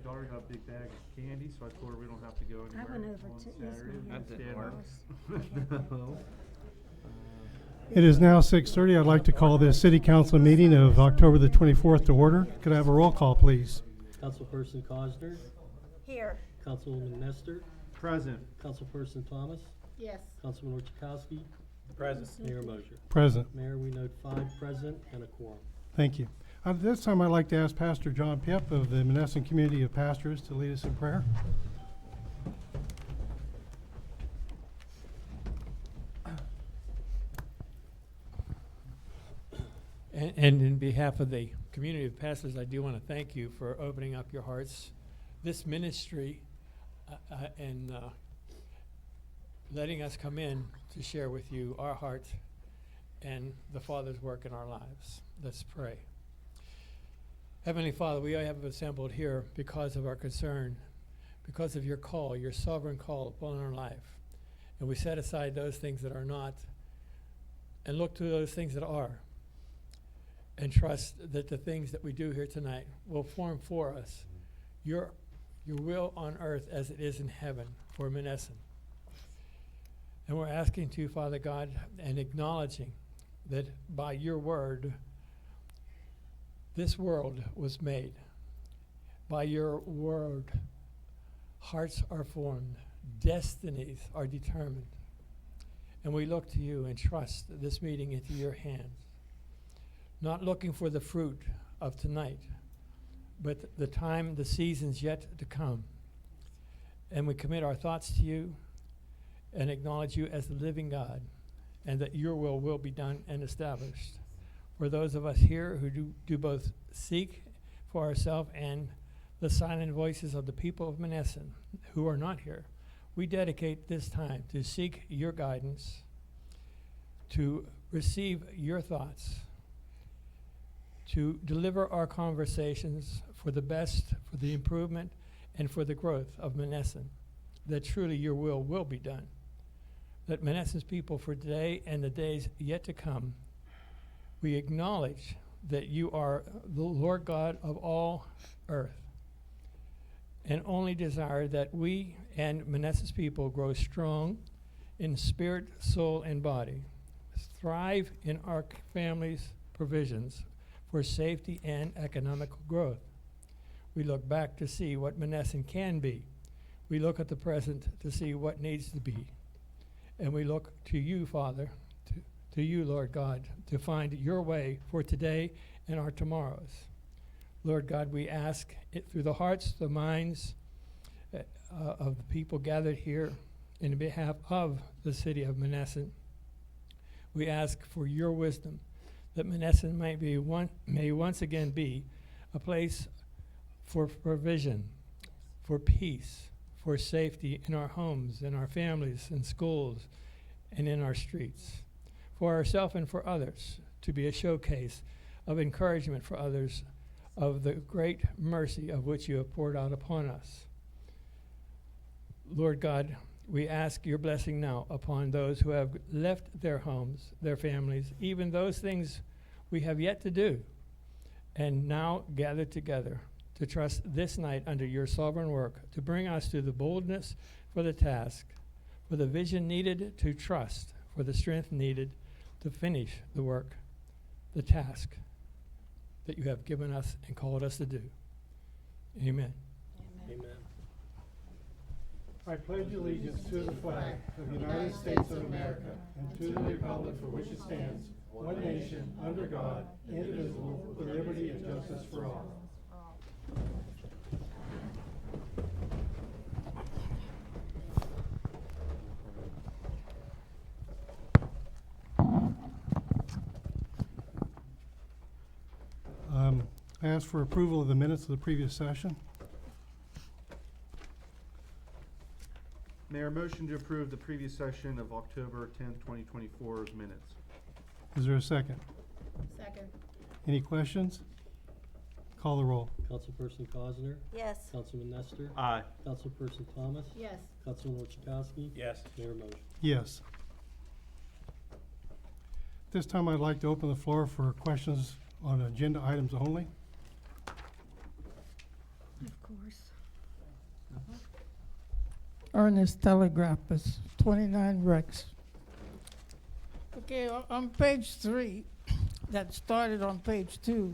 daughter got a big bag of candy, so I told her we don't have to go I anywhere went over on to Saturday. Ismail. That didn't Instead, work. no. It is now 6:30. I'd like to call this city council meeting of October the 24th to order. Could I have a roll call, please? Councilperson Cosner, Here. Councilwoman Nestor, Present. Councilperson Thomas, Yes. Councilman Orchakowski, Present. Mayor Mosher. Present. Mayor, we note 5 present and a quorum. Thank you. At this time, I'd like to ask Pastor John Pip of the Monessen Community of Pastors to lead us in prayer. And in behalf of the community of pastors, I do want to thank you for opening up your hearts, this ministry, and letting us come in to share with you our heart and the Father's work in our lives. Let's pray. Heavenly Father, we have assembled here because of our concern, because of your call, your sovereign call upon our life. And we set aside those things that are not and look to those things that are. And trust that the things that we do here tonight will form for us your will on earth as it is in heaven for Monessen. And we're asking to you, Father God, and acknowledging that by your word, this world was made. By your word, hearts are formed, destinies are determined. And we look to you and trust this meeting into your hands. Not looking for the fruit of tonight, but the time, the seasons yet to come. And we commit our thoughts to you and acknowledge you as the living God, and that your will be done and established. For those of us here who do both seek for ourselves and the silent voices of the people of Monessen who are not here, we dedicate this time to seek your guidance, to receive your thoughts, to deliver our conversations for the best, for the improvement, and for the growth of Monessen, that truly your will be done. That Monessen's people for today and the days yet to come, we acknowledge that you are the Lord God of all earth, and only desire that we and Monessen's people grow strong in spirit, soul, and body, thrive in our families' provisions, for safety and economical growth. We look back to see what Monessen can be. We look at the present to see what needs to be. And we look to you, Father, to you, Lord God, to find your way for today and our tomorrows. Lord God, we ask it through the hearts, the minds of the people gathered here in behalf of the city of Monessen. We ask for your wisdom, that Monessen may once again be a place for provision, for peace, for safety in our homes, in our families, in schools, and in our streets, for ourselves and for others, to be a showcase of encouragement for others of the great mercy of which you have poured out upon us. Lord God, we ask your blessing now upon those who have left their homes, their families, even those things we have yet to do, and now gathered together to trust this night under your sovereign work to bring us to the boldness for the task, for the vision needed to trust, for the strength needed to finish the work, the task that you have given us and called us to do. Amen. Amen. I pledge allegiance to the flag of the United States of America and to the republic for which it stands, one nation, under God, indivisible, with liberty and justice for all. I ask for approval of the minutes of the previous session. Mayor, motion to approve the previous session of October 10th, 2024's minutes. Is there a second? Second. Any questions? Call the roll. Councilperson Cosner, Yes. Councilman Nestor, Aye. Councilperson Thomas, Yes. Councilman Orchakowski, Yes. Mayor Mosher. Yes. This time I'd like to open the floor for questions on agenda items only. Of course. course. Ernest Telegraphus, 29 Rex. Okay, on page 3, that started on page 2,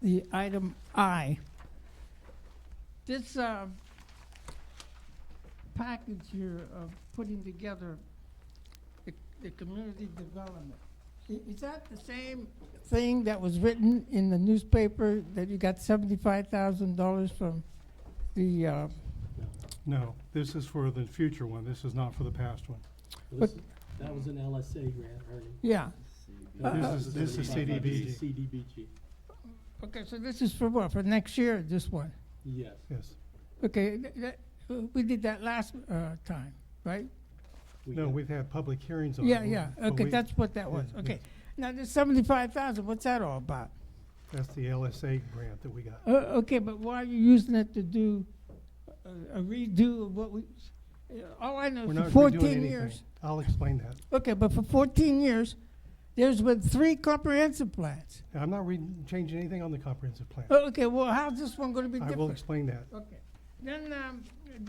the item I. This package here of putting together the community development, is that the same thing that was written in the newspaper that you got $75,000 from the No, this is for the future one. This is not for the past one. Well, that was an LSA grant, Ernie. yeah. This is CDBG. CDBG, Okay, so this is for what? For next year, this one? yes. Yes. Okay, we did that last time, right? No, we've had public hearings on it. Yeah, yeah, but okay, we- that's what that was, yeah, okay. yes. Now, this 75,000, what's that all about? That's the LSA grant that we got. Okay, but why are you using it to do a redo of what we, all I know We're is not for redoing 14 anything. years. I'll explain that. Okay, but for 14 years, there's been 3 comprehensive plans. I'm not changing anything on the comprehensive plan. Okay, well, how's this one gonna be I will different? explain that. Okay, then,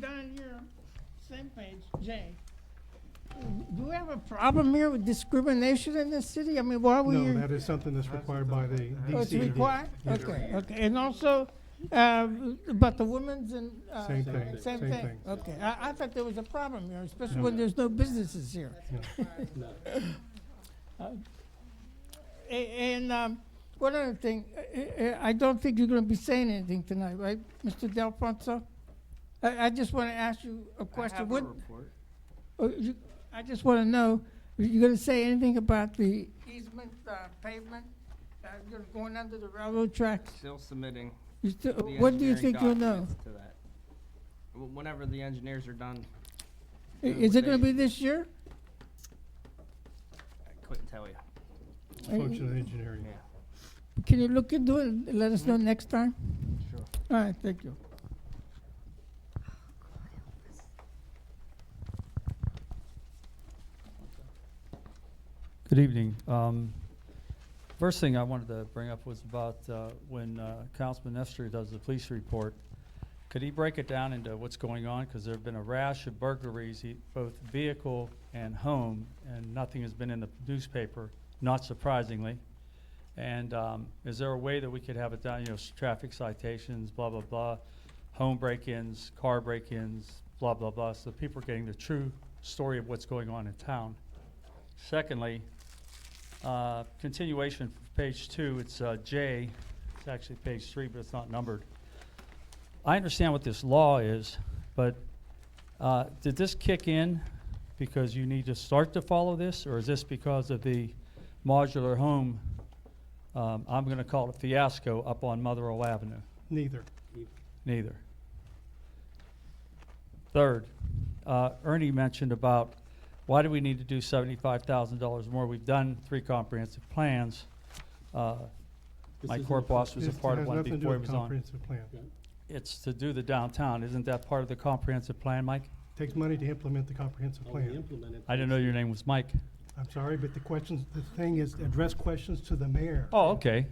down here, same page, J. Do we have a problem here with discrimination in this city? I mean, why are we No, here? that is something that's required by the Oh, it's DCD. required? Yes. Okay, okay, and also, about the women's and, Same thing, same same thing? thing. Okay, I thought there was a problem here, especially No. when there's no businesses here. No. And, one other thing, I don't think you're gonna be saying anything tonight, right, Mr. Delfonso? I just wanna ask you a question. What- I just wanna know, are you gonna say anything about the easement, pavement, going under the railroad tracks? Still submitting You still, the when do you engineering think you'll know? documents to that. Whenever the engineers are done, Is it gonna be this year? I couldn't tell you. Function of engineering. Yeah, Can you look into it and let us know next time? sure. All right, thank you. Good evening. First thing I wanted to bring up was about when Councilman Nestor does the police report. Could he break it down into what's going on? Because there have been a rash of burglaries, both vehicle and home, and nothing has been in the newspaper, not surprisingly. And is there a way that we could have it down, traffic citations, blah, blah, blah, home break-ins, car break-ins, blah, blah, blah, so people are getting the true story of what's going on in town. Secondly, continuation from page 2, it's J, it's actually page 3, but it's not numbered. I understand what this law is, but did this kick in because you need to start to follow this, or is this because of the modular home, I'm going to call it fiasco, up on Motherwell Avenue? Neither. Neither. Third, Ernie mentioned about why do we need to do $75,000 more? We've done 3 comprehensive plans. My isn't court a boss was a This part of has one nothing to do before he with was on. comprehensive plan. It's to do the downtown. Isn't that part of the comprehensive plan, Mike? Takes money to implement the comprehensive Oh, we plan. implemented. I didn't know your name was Mike. I'm sorry, but the thing is address questions to the mayor. Oh, okay.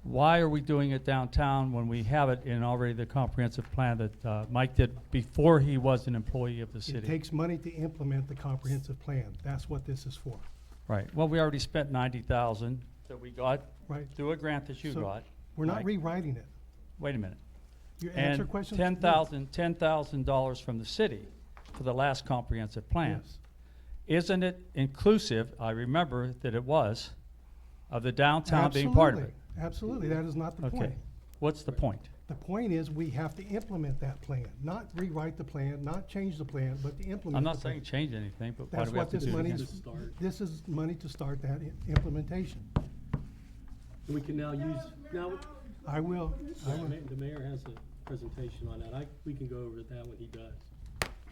Why are we doing it downtown when we have it in already the comprehensive plan that Mike did before he was an employee of the It city? takes money to implement the comprehensive plan. That's what this is for, Right. Well, we already spent $90,000 that we got right? through a grant that you So, got. We're not Mike. rewriting it. Wait a minute. You answer And questions. $10,000 from the city for the last comprehensive plan. Yes. Isn't it inclusive, I remember that it was, of the downtown being part of it? Absolutely. That is not the Okay. point. What's the point? The point is we have to implement that plan, not rewrite the plan, not change the plan, but to implement I'm the not saying plan. change anything, but why That's do we have what to this do it money again? is, To start. this is money to start that implementation. And we can now use, now, I will. the mayor has a presentation on that. We can go over that when he does.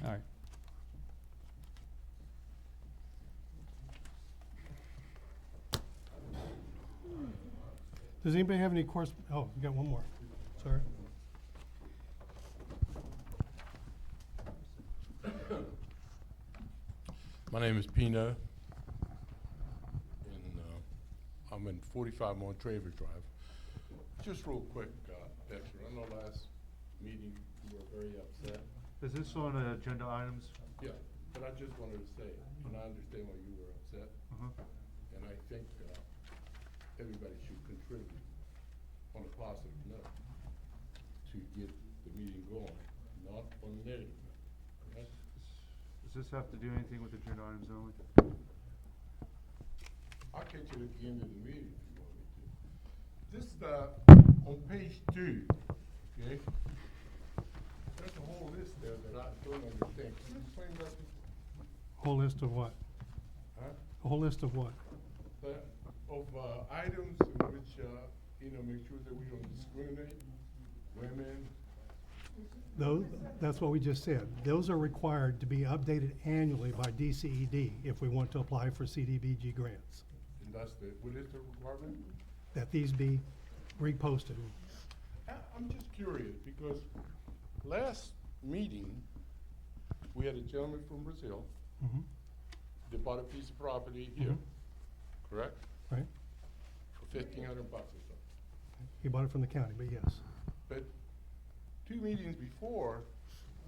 All right. Does anybody have any course? Oh, you got one more. Sorry. My name is Pino, and I'm in 45 Montraver Drive. Just real quick, Dexter, I know last meeting, you were very upset. Is this on agenda items? Yeah, but I just wanted to say, and I understand why you were upset, and I think everybody should contribute on a positive note to get the meeting going, not on a negative note, okay? Does this have to do anything with agenda items only? I'll catch you at the end of the meeting if you want me to. This, on page 2, okay? There's a whole list there that I don't understand. Can you explain that to me? Whole list of what? Huh? A whole list of what? Of items in which, make sure that we don't discriminate women. Those, that's what we just said. Those are required to be updated annually by DCED if we want to apply for CDBG grants. And that's what is the requirement? That these be reposted. I'm just curious, because last meeting, we had a gentleman from Brazil Mhm. that bought a piece of property here, correct? Right? For $1,500 or something. He bought it from the county, but yes. But 2 meetings before,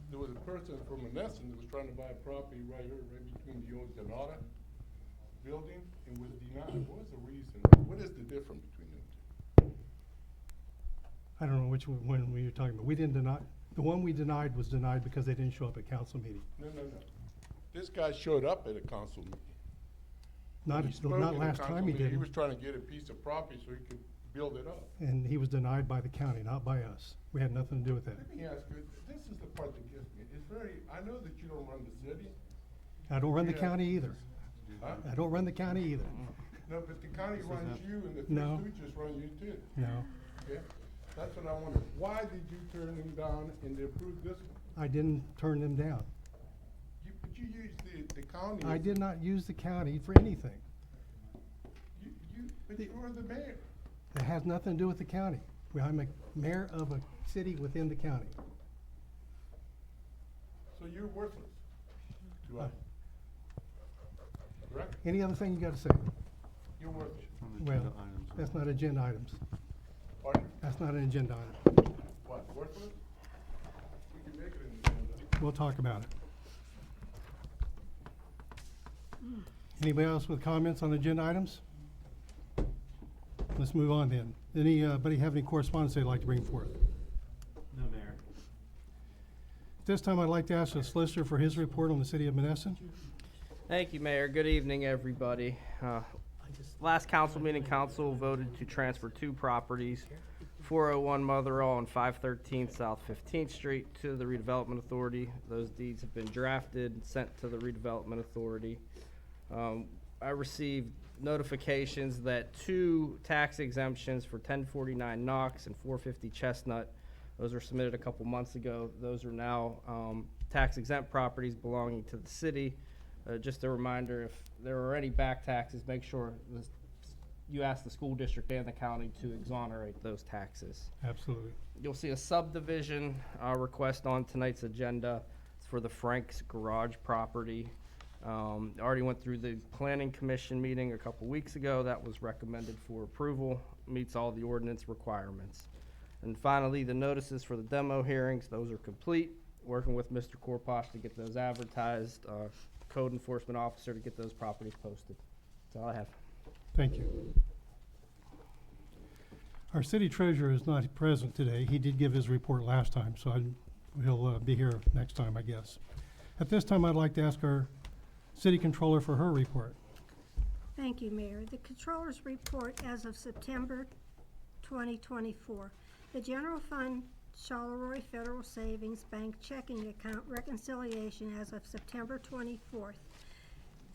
there was a person from Monessen that was trying to buy a property right here, right between the old Granada building, and was denied. What was the reason? What is the difference between them two? I don't know which one you're talking about. We didn't deny, the one we denied was denied because they didn't show up at council meeting. No. This guy showed up at a council meeting. Not, He spoke not at a last council time he meeting. He didn't. was trying to get a piece of property so he could build it up. And he was denied by the county, not by us. We had nothing to do with that. Let me ask you, this is the part that gets me. It's very, I know that you don't run the city. I don't run the Yeah. county either. Huh? I don't run the county either. No, but the county runs you and the No. three stooges run you too. No, Okay? That's what I wonder. Why did you turn them down and they approved this one? I didn't turn them down. But you used the county. I as- did not use the county for anything. But you were the mayor. It has nothing to do with the county. I'm a mayor of a city within the county. So you're worthless to us. Correct? Any other thing you gotta say? You're worthless. On agenda Well, items. that's not agenda items. Pardon? That's not an agenda item. What, worthless? We can make it an agenda. We'll talk about it. Anybody else with comments on agenda items? Let's move on then. Anybody have any correspondence they'd like to bring forth? No, Mayor. At this time, I'd like to ask the solicitor for his report on the city of Monessen. Thank you, Mayor. Good evening, everybody. Last council meeting, council voted to transfer 2 properties, 401 Motherall and 513 South 15th Street, to the redevelopment authority. Those deeds have been drafted and sent to the redevelopment authority. I received notifications that 2 tax exemptions for 1049 Knox and 450 Chestnut, those were submitted a couple months ago. Those are now tax exempt properties belonging to the city. Just a reminder, if there are any back taxes, make sure you ask the school district and the county to exonerate those taxes. Absolutely. You'll see a subdivision request on tonight's agenda. It's for the Frank's Garage property. Already went through the planning commission meeting a couple weeks ago. That was recommended for approval, meets all the ordinance requirements. And finally, the notices for the demo hearings, those are complete. Working with Mr. Korposh to get those advertised, code enforcement officer to get those properties posted. That's all I have. Thank you. Our city treasurer is not present today. He did give his report last time, so he'll be here next time, I guess. At this time, I'd like to ask our city controller for her report. Thank you, Mayor. The Controller's report as of September 2024. The general fund Charleroi Federal Savings Bank checking account reconciliation as of September 24th.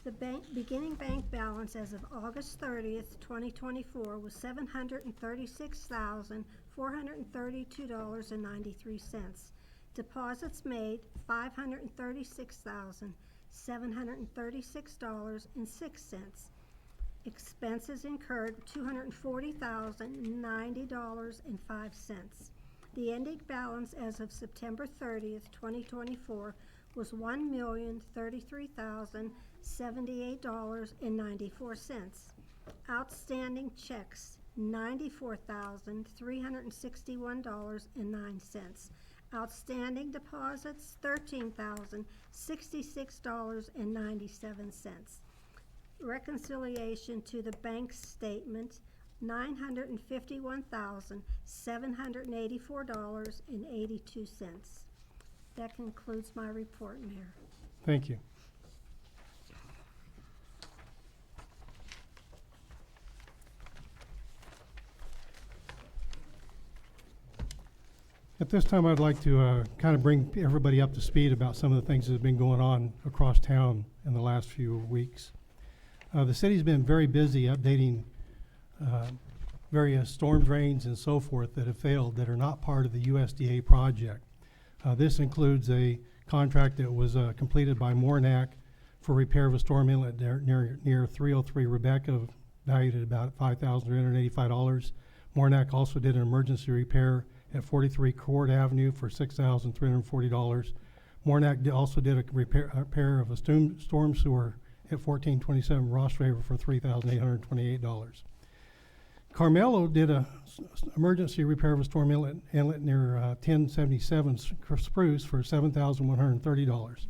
The beginning bank balance as of August 30th, 2024 was $736,432.93. Deposits made $536,736.06. Expenses incurred $240,090.05. The ending balance as of September 30th, 2024 was $1,033,078.94. Outstanding checks, $94,361.09. Outstanding deposits, $13,066.97. Reconciliation to the bank statement, $951,784.82. That concludes my report, Mayor. Thank you. At this time, I'd like to kind of bring everybody up to speed about some of the things that have been going on across town in the last few weeks. The city's been very busy updating various storm drains and so forth that have failed that are not part of the USDA project. This includes a contract that was completed by Monessen for repair of a storm inlet near 303 Rebecca, valued at about $5,385. Monessen also did an emergency repair at 43 Court Avenue for $6,340. Monessen also did a repair of a storm sewer at 1427 Ross River for $3,828. Carmelo did a emergency repair of a storm inlet near 1077 Spruce for $7,130.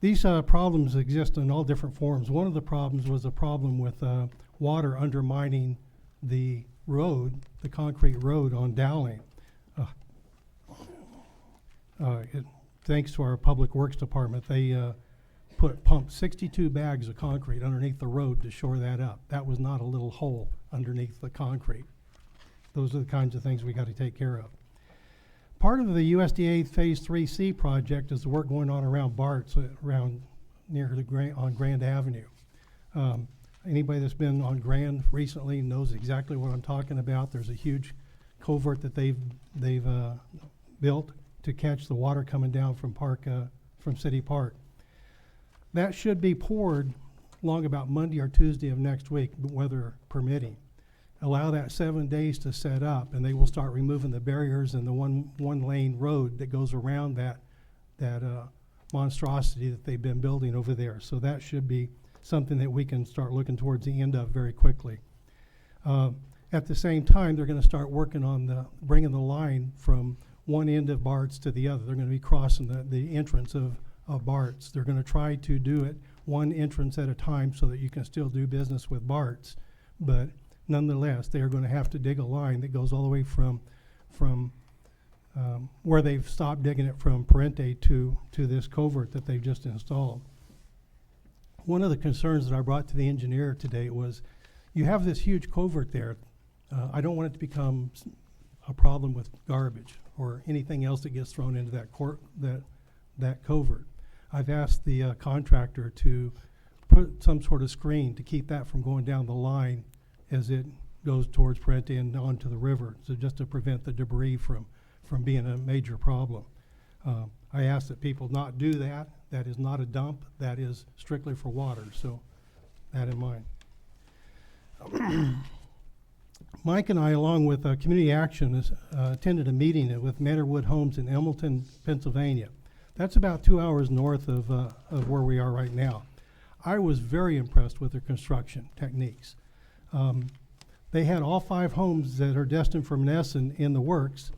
These problems exist in all different forms. One of the problems was a problem with water undermining the road, the concrete road on Dowling. Thanks to our Public Works Department, they pumped 62 bags of concrete underneath the road to shore that up. That was not a little hole underneath the concrete. Those are the kinds of things we got to take care of. Part of the USDA Phase 3C project is the work going on around Bart's, around near the on Grand Avenue. Anybody that's been on Grand recently knows exactly what I'm talking about. There's a huge culvert that they've built to catch the water coming down from City Park. That should be poured along about Monday or Tuesday of next week, weather permitting. Allow that 7 days to set up, and they will start removing the barriers and the one lane road that goes around that monstrosity that they've been building over there. So that should be something that we can start looking towards the end of very quickly. At the same time, they're going to start working on bringing the line from one end of Bart's to the other. They're going to be crossing the entrance of Bart's. They're going to try to do it one entrance at a time so that you can still do business with Bart's, but nonetheless, they are going to have to dig a line that goes all the way from where they've stopped digging it from Parente to this culvert that they've just installed. One of the concerns that I brought to the engineer today was, you have this huge culvert there. I don't want it to become a problem with garbage or anything else that gets thrown into that culvert. I've asked the contractor to put some sort of screen to keep that from going down the line as it goes towards Parente and onto the river, so just to prevent the debris from being a major problem. I asked that people not do that. That is not a dump. That is strictly for water, so that in mind. Mike and I, along with Community Action, attended a meeting with Manorwood Homes in Elmilton, Pennsylvania. That's about 2 hours north of where we are right now. I was very impressed with their construction techniques. They had all 5 homes that are destined for Monessen in the works.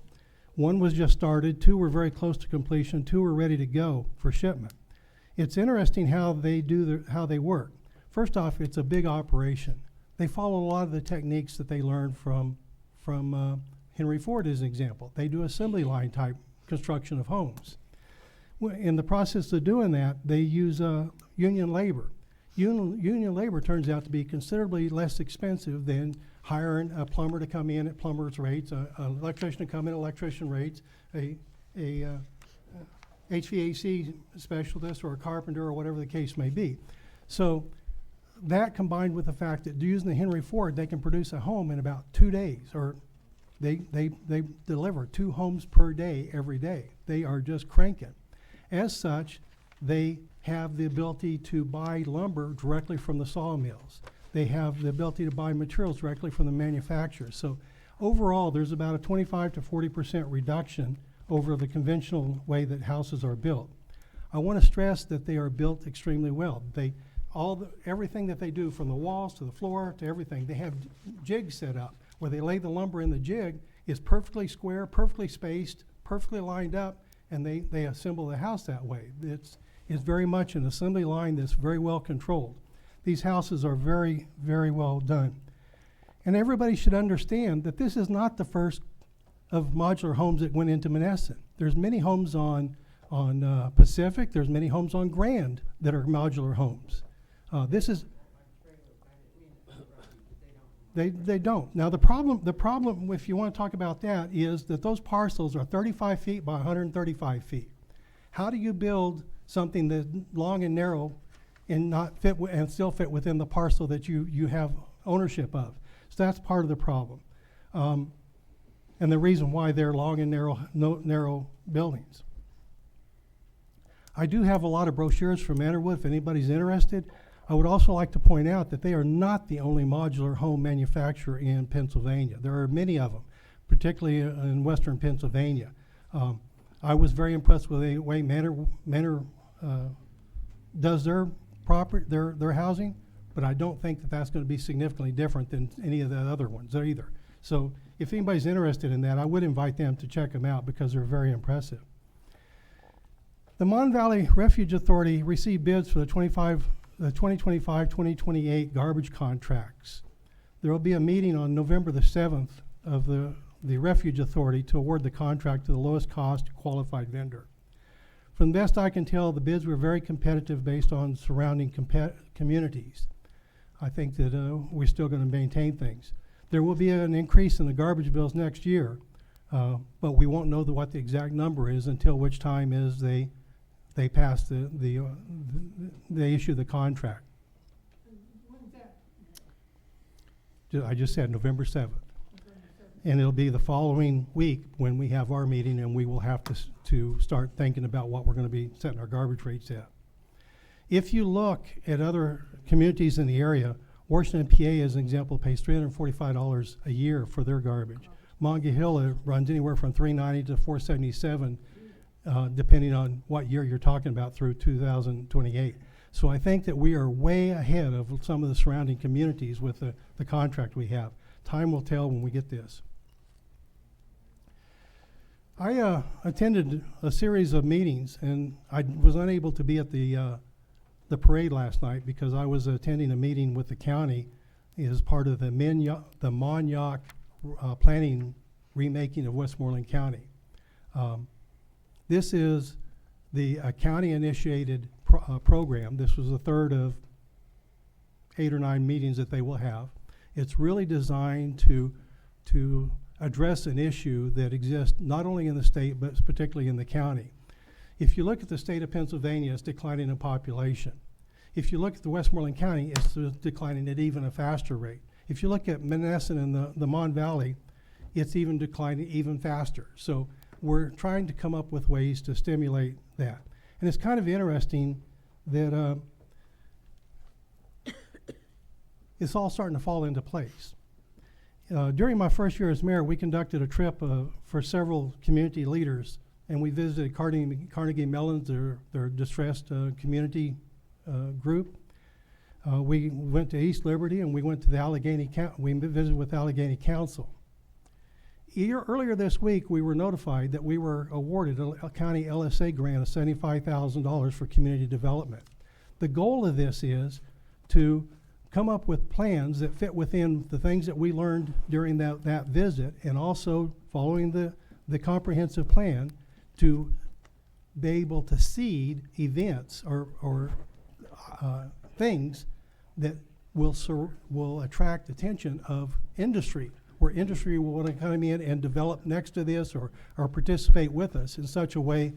1 was just started, 2 were very close to completion, 2 were ready to go for shipment. It's interesting how they how they work. First off, it's a big operation. They follow a lot of the techniques that they learned from Henry Ford as an example. They do assembly line type construction of homes. In the process of doing that, they use union labor. Union labor turns out to be considerably less expensive than hiring a plumber to come in at plumber's rates, an electrician to come in at electrician rates, a HVAC specialist or a carpenter or whatever the case may be. So that combined with the fact that using the Henry Ford, they can produce a home in about 2 days, or they deliver 2 homes per day every day. They are just cranking. As such, they have the ability to buy lumber directly from the sawmills. They have the ability to buy materials directly from the manufacturers. So overall, there's about a 25 to 40% reduction over the conventional way that houses are built. I want to stress that they are built extremely well. Everything that they do, from the walls to the floor to everything, they have jigs set up where they lay the lumber in the jig is perfectly square, perfectly spaced, perfectly lined up, and they assemble the house that way. It's very much an assembly line that's very well controlled. These houses are very, very well done. And everybody should understand that this is not the first of modular homes that went into Monessen. There's many homes on Pacific, there's many homes on Grand that are modular homes. This is, they don't. Now the problem, if you want to talk about that, is that those parcels are 35 feet by 135 feet. How do you build something that's long and narrow and not fit and still fit within the parcel that you have ownership of? So that's part of the problem, and the reason why they're long and narrow buildings. I do have a lot of brochures from Mannerwood if anybody's interested. I would also like to point out that they are not the only modular home manufacturer in Pennsylvania. There are many of them, particularly in western Pennsylvania. I was very impressed with the way Manor does their housing, but I don't think that that's going to be significantly different than any of the other ones either. So if anybody's interested in that, I would invite them to check them out because they're very impressive. The Mon Valley Refuge Authority received bids for the 2025-2028 garbage contracts. There will be a meeting on November the 7th of the Refuge Authority to award the contract to the lowest cost qualified vendor. From the best I can tell, the bids were very competitive based on surrounding communities. I think that we're still going to maintain things. There will be an increase in the garbage bills next year, but we won't know what the exact number is until which time is they pass they issue the contract. When's that? I just said November 7th. And it'll be the following week when we have our meeting, and we will have to start thinking about what we're going to be setting our garbage rates at. If you look at other communities in the area, Washington, PA, as an example, pays $345 a year for their garbage. Monongahela runs anywhere from $390 to $477, depending on what year you're talking about, through 2028. So I think that we are way ahead of some of the surrounding communities with the contract we have. Time will tell when we get this. I attended a series of meetings, and I was unable to be at the parade last night because I was attending a meeting with the county as part of the Monyac planning remaking of Westmoreland County. This is the county-initiated program. This was the third of 8 or 9 meetings that they will have. It's really designed to address an issue that exists not only in the state, but particularly in the county. If you look at the state of Pennsylvania, it's declining in population. If you look at the Westmoreland County, it's declining at even a faster rate. If you look at Monessen and the Mon Valley, it's even declining even faster. So we're trying to come up with ways to stimulate that. And it's kind of interesting that it's all starting to fall into place. During my first year as mayor, we conducted a trip for several community leaders, and we visited Carnegie Mellon's, their distressed community group. We went to East Liberty, and we went to the we visited with Allegheny Council. Earlier this week, we were notified that we were awarded a county LSA grant of $75,000 for community development. The goal of this is to come up with plans that fit within the things that we learned during that visit, and also following the comprehensive plan to be able to seed events or things that will attract attention of industry, where industry will want to come in and develop next to this or participate with us in such a way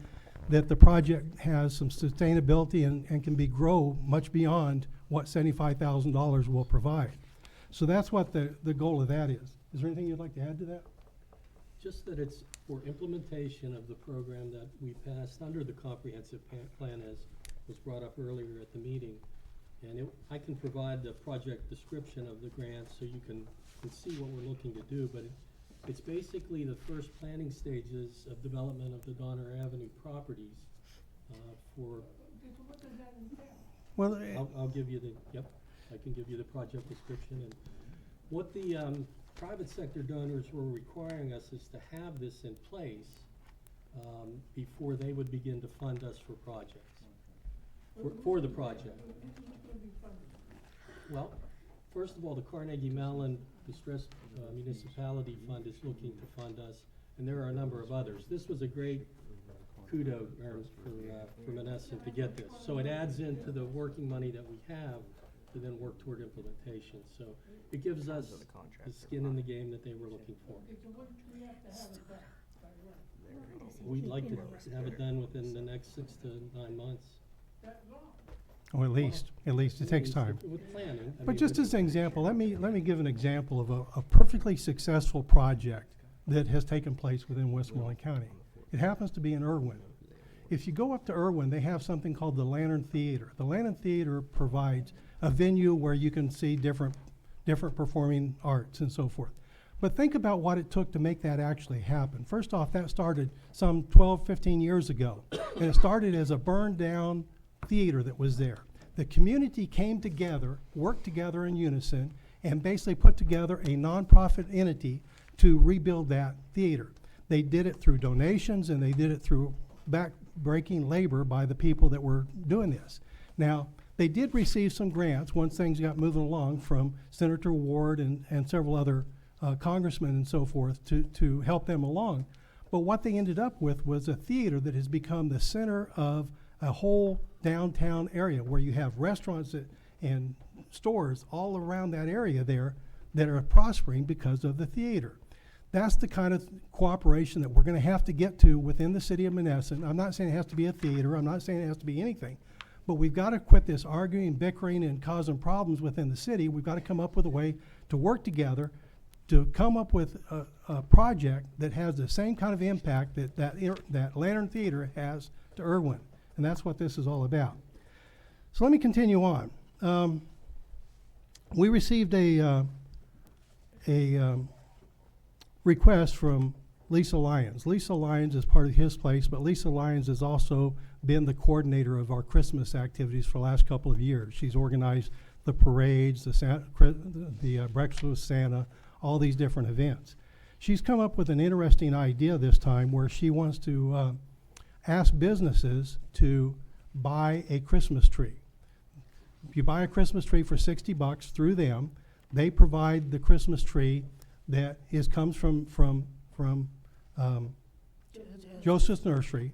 that the project has some sustainability and can grow much beyond what $75,000 will provide. So that's what the goal of that is. Is there anything you'd like to add to that? Just that it's for implementation of the program that we passed under the comprehensive plan, as was brought up earlier at the meeting. And I can provide the project description of the grant so you can see what we're looking to do, but it's basically the first planning stages of development of the Donner Avenue properties for. What does that entail? Well, I'll give you I can give you the project description. And what the private sector donors were requiring us is to have this in place before they would begin to fund us for projects, for the project. Well, first of all, the Carnegie Mellon Distressed Municipality Fund is looking to fund us, and there are a number of others. This was a great kudo for Monessen to get this. So it adds into the working money that we have to then work toward implementation. So it gives us the skin in the game that they were looking for. We'd like to have it done within the next 6 to 9 months. Or at least it takes time. With planning. I But mean, just with- as an example, let me give an example of a perfectly successful project that has taken place within Westmoreland County. It happens to be in Irwin. If you go up to Irwin, they have something called the Lantern Theater. The Lantern Theater provides a venue where you can see different performing arts and so forth. But think about what it took to make that actually happen. First off, that started some 12, 15 years ago. And it started as a burned down theater that was there. The community came together, worked together in unison, and basically put together a nonprofit entity to rebuild that theater. They did it through donations, and they did it through back-breaking labor by the people that were doing this. Now, they did receive some grants once things got moving along from Senator Ward and several other congressmen and so forth to help them along. But what they ended up with was a theater that has become the center of a whole downtown area where you have restaurants and stores all around that area there that are prospering because of the theater. That's the kind of cooperation that we're going to have to get to within the city of Monessen. I'm not saying it has to be a theater. I'm not saying it has to be anything. But we've got to quit this arguing, bickering, and causing problems within the city. We've got to come up with a way to work together to come up with a project that has the same kind of impact that Lantern Theater has to Irwin. And that's what this is all about. So let me continue on. We received a request from Lisa Lyons. Lisa Lyons is part of His Place, but Lisa Lyons has also been the coordinator of our Christmas activities for the last couple of years. She's organized the parades, the breakfast with Santa, all these different events. She's come up with an interesting idea this time where she wants to ask businesses to buy a Christmas tree. If you buy a Christmas tree for $60 through them, they provide the Christmas tree that comes from Joseph's Nursery,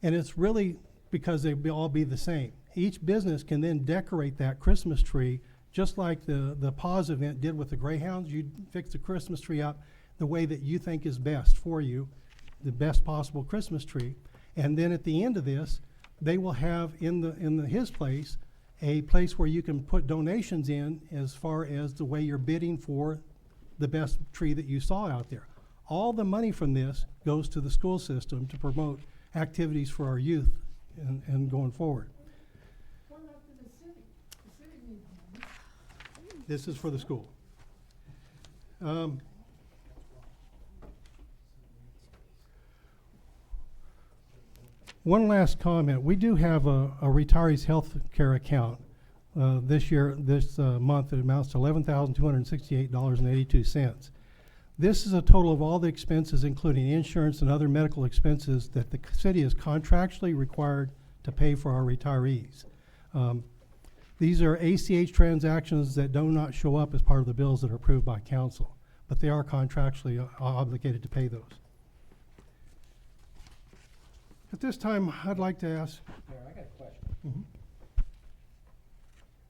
and it's really because they all be the same. Each business can then decorate that Christmas tree just like the Paws event did with the Greyhounds. You fix the Christmas tree up the way that you think is best for you, the best possible Christmas tree. And then at the end of this, they will have in His Place a place where you can put donations in as far as the way you're bidding for the best tree that you saw out there. All the money from this goes to the school system to promote activities for our youth and going forward. What about to the city? The city needs money. This is for the school. One last comment. We do have a retirees health care account. This month, it amounts to $11,268.82. This is a total of all the expenses, including insurance and other medical expenses that the city is contractually required to pay for our retirees. These are ACH transactions that do not show up as part of the bills that are approved by council, but they are contractually obligated to pay those. At this time, I'd like to ask. Mayor, I got a question. Mhm.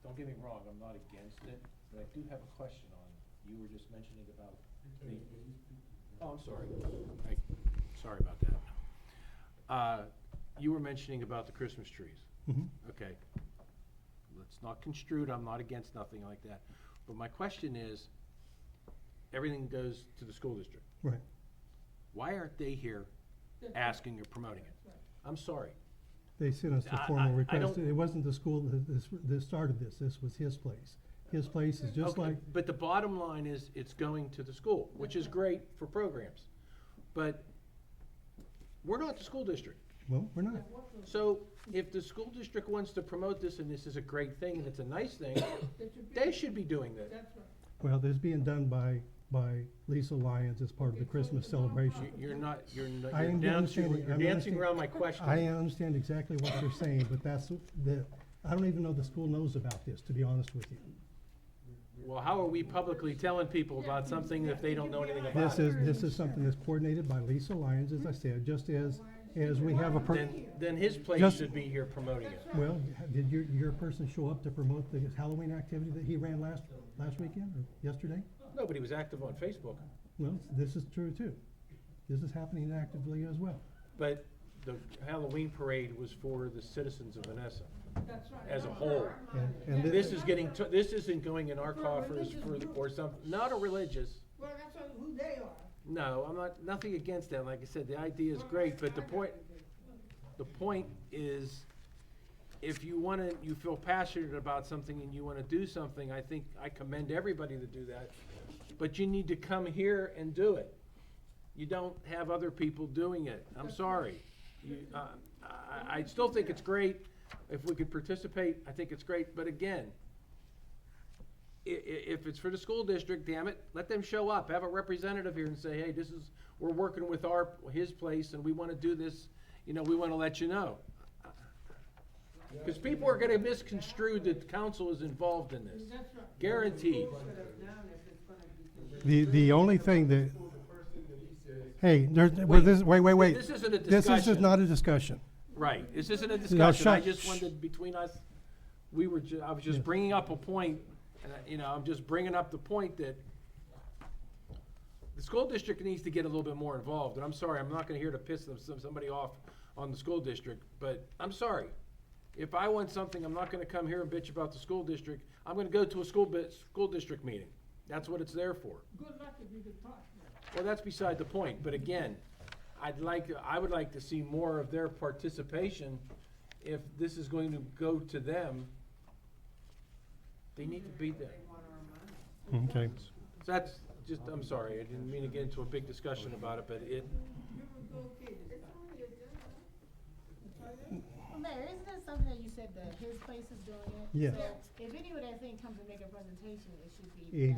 Don't get me wrong, I'm not against it, but I do have a question on, you were just mentioning about the, oh, I'm sorry. Sorry about that. You were mentioning about the Christmas trees. Mhm. Okay. Let's not construe it, I'm not against nothing like that. But my question is, everything goes to the school district. Right. Why aren't they here asking or promoting it? I'm sorry. They sent us a I formal request. don't- It wasn't the school that started this. This was His Place. His Place is just Okay, like, but the bottom line is, it's going to the school, which is great for programs. But we're not the school district. well, we're not. So if the school district wants to promote this, and this is a great thing, and it's a nice thing, they should be doing that. That's right. Well, this is being done by by Lisa Lyons as part of the Christmas celebration. You're I dancing, am understanding- you're I'm dancing understand- around my question. I understand exactly what you're saying, but I don't even know the school knows about this, to be honest with you. Well, how are we publicly telling people about something if they don't know anything about This it? this is something that's coordinated by Lisa Lyons, as I said, just as we have a Then his place Just- should be here promoting it. well, did your person show up to promote the Halloween activity that he ran last weekend or yesterday? No, but he was active on Facebook. Well, this is true too. This is happening actively as well. But the Halloween parade was for the citizens of Monessen as a whole. And This is getting, this isn't going in our coffers or something, not a religious. Well, that's who they are. No, I'm not, nothing against that. Like I said, the idea is great, but the point is, if you wanna, you feel passionate about something and you wanna do something, I think I commend everybody to do that. But you need to come here and do it. You don't have other people doing it. I'm sorry. I still think it's great. If we could participate, I think it's great. But again, if it's for the school district, damn it, let them show up. Have a representative here and say, hey, we're working with his place and we want to do this, we want to let you know. Because people are gonna misconstrue that council is involved in this. Guaranteed. the only thing that, hey, wait. This isn't a This is discussion. not a discussion. Right, this isn't a discussion. I shut- just wanted, between us, I was just bringing up a point, and, I'm just bringing up the point that the school district needs to get a little bit more involved. And I'm sorry, I'm not gonna hear to piss somebody off on the school district, but I'm sorry. If I want something, I'm not gonna come here and bitch about the school district. I'm gonna go to a school district meeting. That's what it's there for. Good luck if you can talk. Well, that's beside the point, but again, I would like to see more of their participation. If this is going to go to them, they need to be there. Okay. So that's just, I'm sorry, I didn't mean to get into a big discussion about it, but Mayor, isn't that something that you said that his place is doing it? Yes. So if any of that thing comes to make a presentation, it should be. them.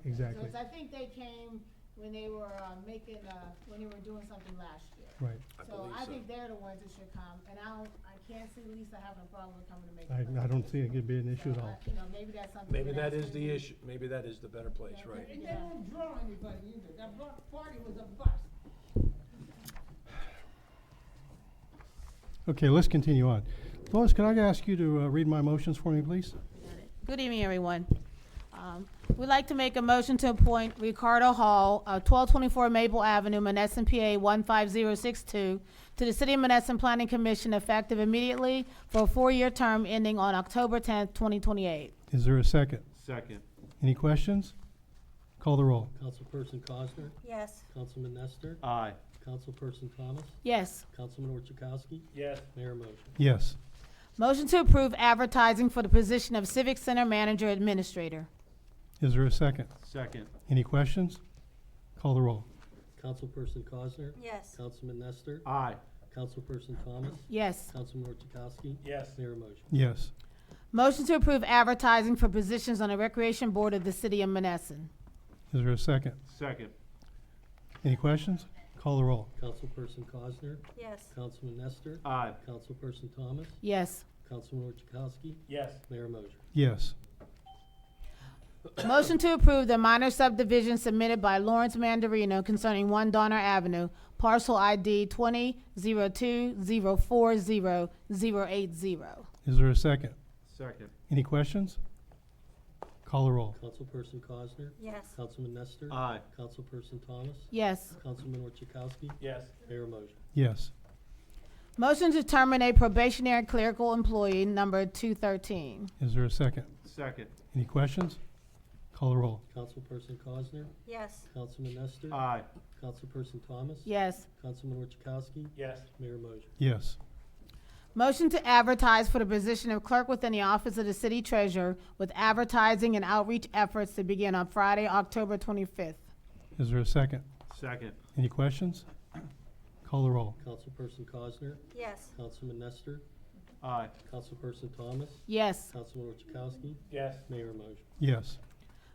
Exactly. So I think they came when they were when they were doing something last year. Right. So believe I so. think they're the ones that should come, and I can't see Lisa having a problem with coming to make. I don't see it could be an issue at all. Maybe that's something. maybe that that is has to the be- issue, maybe that is the better place, right? And they won't draw anybody either. That block party was a bust. Okay, let's continue on. Lois, could I ask you to read my motions for me, please? Good evening, everyone. We'd like to make a motion to appoint Ricardo Hall of 1224 Maple Avenue, Monessen, PA 15062, to the City of Monessen Planning Commission effective immediately for a 4-year term ending on October 10th, 2028. Is there a second? Second. Any questions? Call the roll. Councilperson Cosner, Yes. Councilman Nestor, Aye. Councilperson Thomas, Yes. Councilman Orchakowski, Yes. Mayor motion. Yes. Motion to approve advertising for the position of Civic Center Manager Administrator. Is there a second? Second. Any questions? Call the roll. Councilperson Cosner, Yes. Councilman Nestor, Aye. Councilperson Thomas, Yes. Councilman Orchakowski, Yes. Mayor motion. Yes. Motion to approve advertising for positions on the Recreation Board of the City of Monessen. Is there a second? Second. Any questions? Call the roll. Councilperson Cosner, Yes. Councilman Nestor, Aye. Councilperson Thomas, Yes. Councilman Orchakowski, Yes. Mayor motion. Yes. Motion to approve the minor subdivision submitted by Lawrence Mandarino concerning 1 Donner Avenue, parcel ID 2002040080. Is there a second? Second. Any questions? Call the roll. Councilperson Cosner, Yes. Councilman Nestor, Aye. Councilperson Thomas, Yes. Councilman Orchakowski, Yes. Mayor motion. Yes. Motion to terminate probationary clerical employee number 213. Is there a second? Second. Any questions? Call the roll. Councilperson Cosner, Yes. Councilman Nestor, Aye. Councilperson Thomas, Yes. Councilman Orchakowski, Yes. Mayor motion. Yes. Motion to advertise for the position of clerk within the office of the city treasurer with advertising and outreach efforts to begin on Friday, October 25th. Is there a second? Second. Any questions? Call the roll. Councilperson Cosner, Yes. Councilman Nestor, Aye. Councilperson Thomas, Yes. Councilman Orchakowski, Yes. Mayor motion. Yes.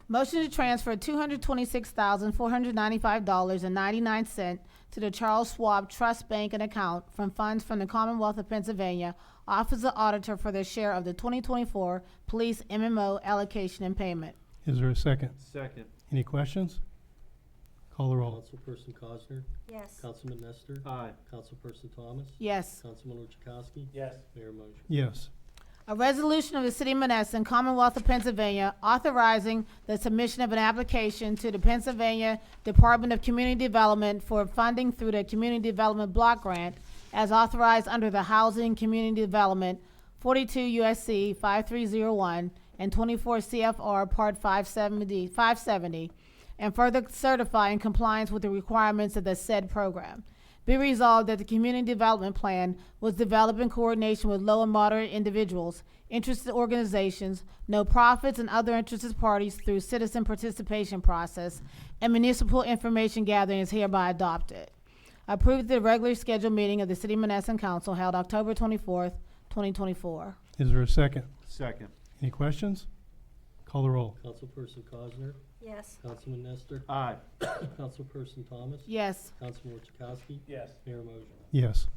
Motion to transfer $226,495.99 to the Charles Schwab Trust Bank and account from funds from the Commonwealth of Pennsylvania Office of Auditor for their share of the 2024 Police MMO allocation and payment. Is there a second? Second. Any questions? Call the roll. Councilperson Cosner, Yes. Councilman Nestor, Aye. Councilperson Thomas, Yes. Councilman Orchakowski, Yes. Mayor motion. Yes. A resolution of the City of Monessen, Commonwealth of Pennsylvania, authorizing the submission of an application to the Pennsylvania Department of Community Development for funding through the Community Development Block Grant as authorized under the Housing Community Development 42 USC 5301 and 24 CFR Part 570, and further certifying compliance with the requirements of the said program. Be resolved that the community development plan was developed in coordination with low and moderate individuals, interested organizations, no profits, and other interested parties through citizen participation process, and municipal information gathering is hereby adopted. Approved the regular scheduled meeting of the City of Monessen Council held October 24th, 2024. Is there a second? Second. Any questions? Call the roll. Councilperson Cosner, Yes. Councilman Nestor, Aye. Councilperson Thomas, Yes. Councilman Orchakowski, Yes. Mayor motion. Yes.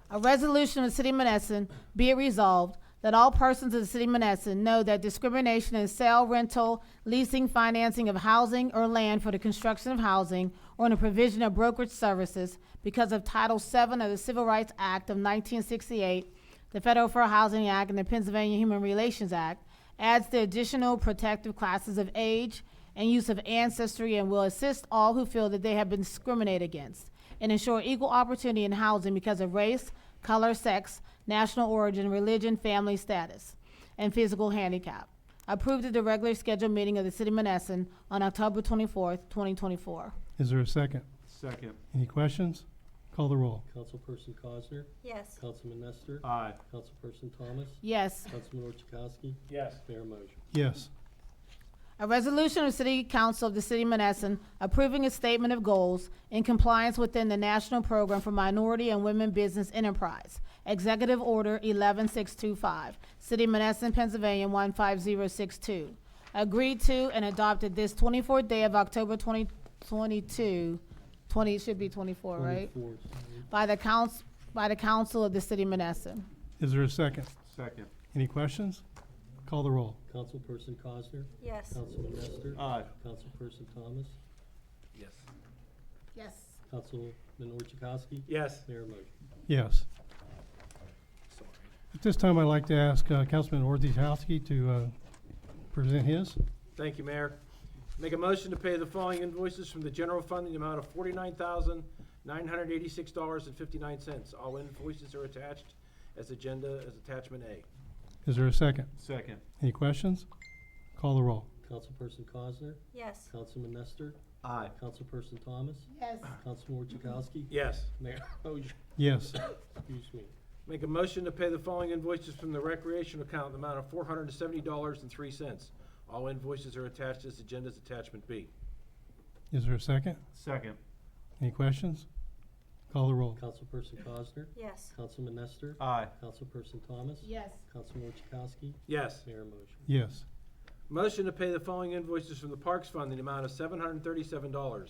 A resolution of the City of Monessen, be it resolved that all persons of the City of Monessen know that discrimination in sale, rental, leasing, financing of housing or land for the construction of housing or in the provision of brokerage services because of Title VII of the Civil Rights Act of 1968, the Federal Fair Housing Act, and the Pennsylvania Human Relations Act adds the additional protective classes of age and use of ancestry and will assist all who feel that they have been discriminated against and ensure equal opportunity in housing because of race, color, sex, national origin, religion, family status, and physical handicap. Approved at the regular scheduled meeting of the City of Monessen on October 24th, 2024. Is there a second? Second. Any questions? Call the roll. Councilperson Cosner, Yes. Councilman Nestor, Aye. Councilperson Thomas, Yes. Councilman Orchakowski, Yes. Mayor motion. Yes. A resolution of the City Council of the City of Monessen approving a statement of goals in compliance within the National Program for Minority and Women Business Enterprise, Executive Order 11625, City of Monessen, Pennsylvania 15062. Agreed to and adopted this 24th day of October 2022, it should be 24, right? 24, By the Council of the City of Monessen. Is there a second? Second. Any questions? Call the roll. Councilperson Cosner, Yes. Councilman Nestor, Aye. Councilperson Thomas, Yes. Yes. Councilman Orchakowski, Yes. Mayor motion. Yes. At this time, I'd like to ask Councilman Orchakowski to present his. Thank you, Mayor. Make a motion to pay the following invoices from the general fund in the amount of $49,986.59. All invoices are attached as agenda as attachment A. Is there a second? Second. Any questions? Call the roll. Councilperson Cosner, Yes. Councilman Nestor, Aye. Councilperson Thomas, Yes. Councilman Orchakowski, Yes. Mayor motion. Yes. Excuse me. Make a motion to pay the following invoices from the recreation account in the amount of $470.03. All invoices are attached as agenda as attachment B. Is there a second? Second. Any questions? Call the roll. Councilperson Cosner, Yes. Councilman Nestor, Aye. Councilperson Thomas, Yes. Councilman Orchakowski, Yes. Mayor motion. Yes. Motion to pay the following invoices from the Parks Fund in the amount of $737.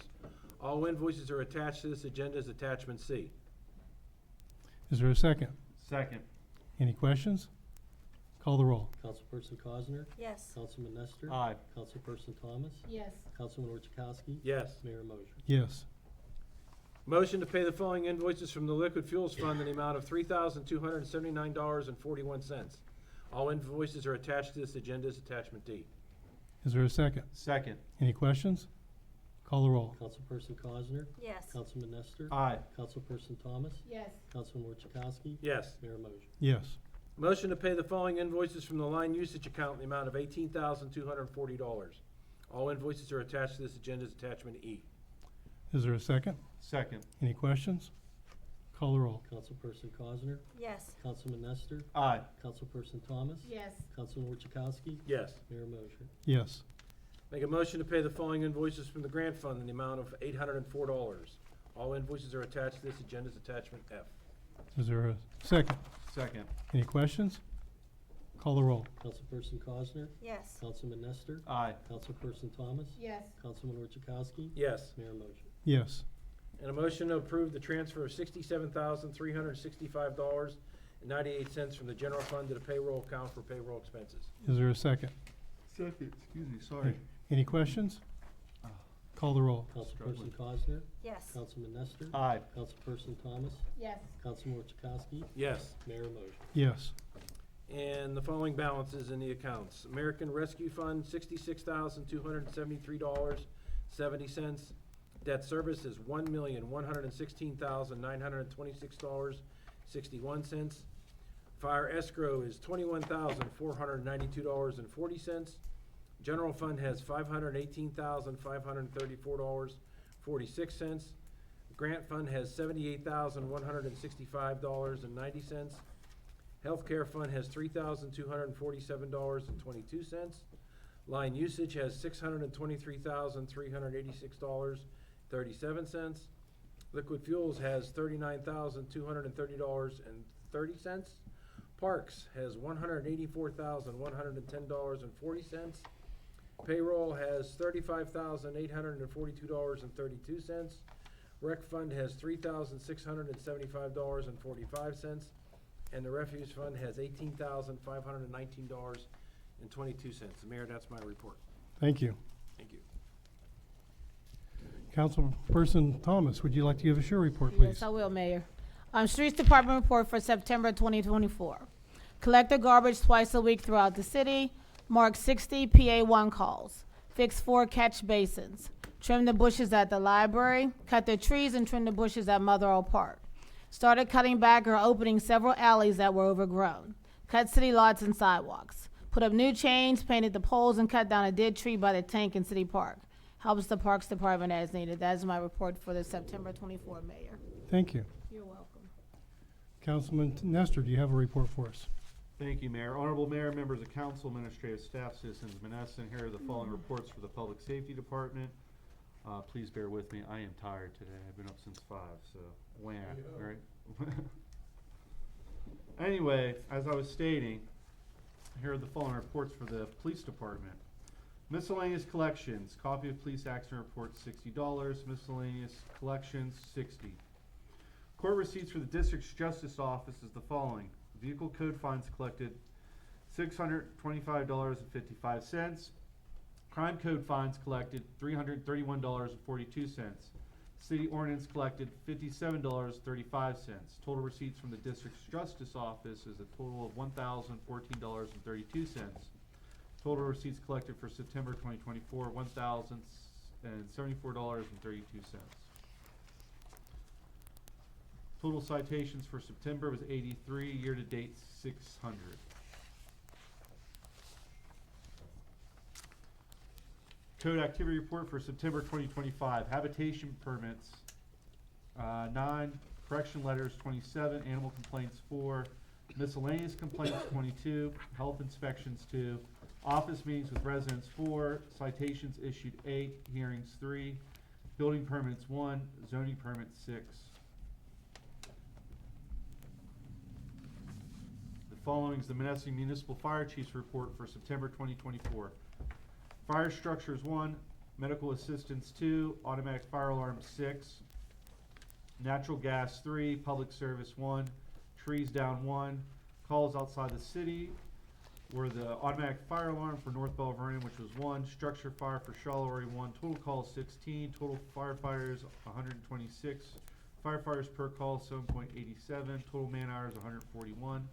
All invoices are attached to this agenda as attachment C. Is there a second? Second. Any questions? Call the roll. Councilperson Cosner, Yes. Councilman Nestor, Aye. Councilperson Thomas, Yes. Councilman Orchakowski, Yes. Mayor motion. Yes. Motion to pay the following invoices from the Liquid Fuels Fund in the amount of $3,279.41. All invoices are attached to this agenda as attachment D. Is there a second? Second. Any questions? Call the roll. Councilperson Cosner, Yes. Councilman Nestor, Aye. Councilperson Thomas, Yes. Councilman Orchakowski, Yes. Mayor motion. Yes. Motion to pay the following invoices from the line usage account in the amount of $18,240. All invoices are attached to this agenda as attachment E. Is there a second? Second. Any questions? Call the roll. Councilperson Cosner, Yes. Councilman Nestor, Aye. Councilperson Thomas, Yes. Councilman Orchakowski, Yes. Mayor motion. Yes. Make a motion to pay the following invoices from the grant fund in the amount of $804. All invoices are attached to this agenda as attachment F. Is there a second? Second. Any questions? Call the roll. Councilperson Cosner, Yes. Councilman Nestor, Aye. Councilperson Thomas, Yes. Councilman Orchakowski, Yes. Mayor motion. Yes. And a motion to approve the transfer of $67,365.98 from the general fund to the payroll account for payroll expenses. Is there a second? Second, excuse me, sorry. Any questions? Call the roll. Councilperson Cosner, Yes. Councilman Nestor, Aye. Councilperson Thomas, Yes. Councilman Orchakowski, Yes. Mayor motion. Yes. And the following balances in the accounts. American Rescue Fund, $66,273.70. Debt service is $1,116,926.61. Fire escrow is $21,492.40. General fund has $518,534.46. Grant fund has $78,165.90. Healthcare fund has $3,247.22. Line usage has $623,386.37. Liquid fuels has $39,230.30. Parks has $184,110.40. Payroll has $35,842.32. Rec fund has $3,675.45. And the refuse fund has $18,519.22. Mayor, that's my report. Thank you. Thank you. Councilperson Thomas, would you like to give us your report, please? Yes, I will, Mayor. Streets Department report for September 2024. Collect the garbage twice a week throughout the city. Mark 60 PA1 calls. Fix 4 catch basins. Trim the bushes at the library. Cut the trees and trim the bushes at Motherwell Park. Started cutting back or opening several alleys that were overgrown. Cut city lots and sidewalks. Put up new chains, painted the poles, and cut down a dead tree by the tank in City Park. Helps the Parks Department as needed. That is my report for the September 24, Mayor. Thank you. You're welcome. Councilman Nestor, do you have a report for us? Thank you, Mayor. Honorable Mayor, members of council, administrative staff, citizens of Monessen, here are the following reports for the Public Safety Department. Please bear with me. I am tired today. I've been up since 5, so wham, right? Anyway, as I was stating, here are the following reports for the Police Department. Miscellaneous collections, copy of police accident report, $60. Miscellaneous collections, $60. Court receipts for the District's Justice Office is the following. Vehicle code fines collected, $625.55. Crime code fines collected, $331.42. City ordinance collected, $57.35. Total receipts from the District's Justice Office is a total of $1,014.32. Total receipts collected for September 2024, $1,074.32. Total citations for September was 83, year-to-date 600. Code activity report for September 2025. Habitation permits, 9. Correction letters, 27. Animal complaints, 4. Miscellaneous complaints, 22. Health inspections, 2. Office meetings with residents, 4. Citations issued, 8. Hearings, 3. Building permits, 1. Zoning permits, 6. The following is the Monessen Municipal Fire Chief's report for September 2024. Fire structures, 1. Medical assistance, 2. Automatic fire alarm, 6. Natural gas, 3. Public service, 1. Trees down, 1. Calls outside the city were the automatic fire alarm for North Bell Vernon, which was 1. Structure fire for Charleroi, 1. Total calls, 16. Total firefighters, 126. Firefighters per call, 7.87. Total man hours, 141.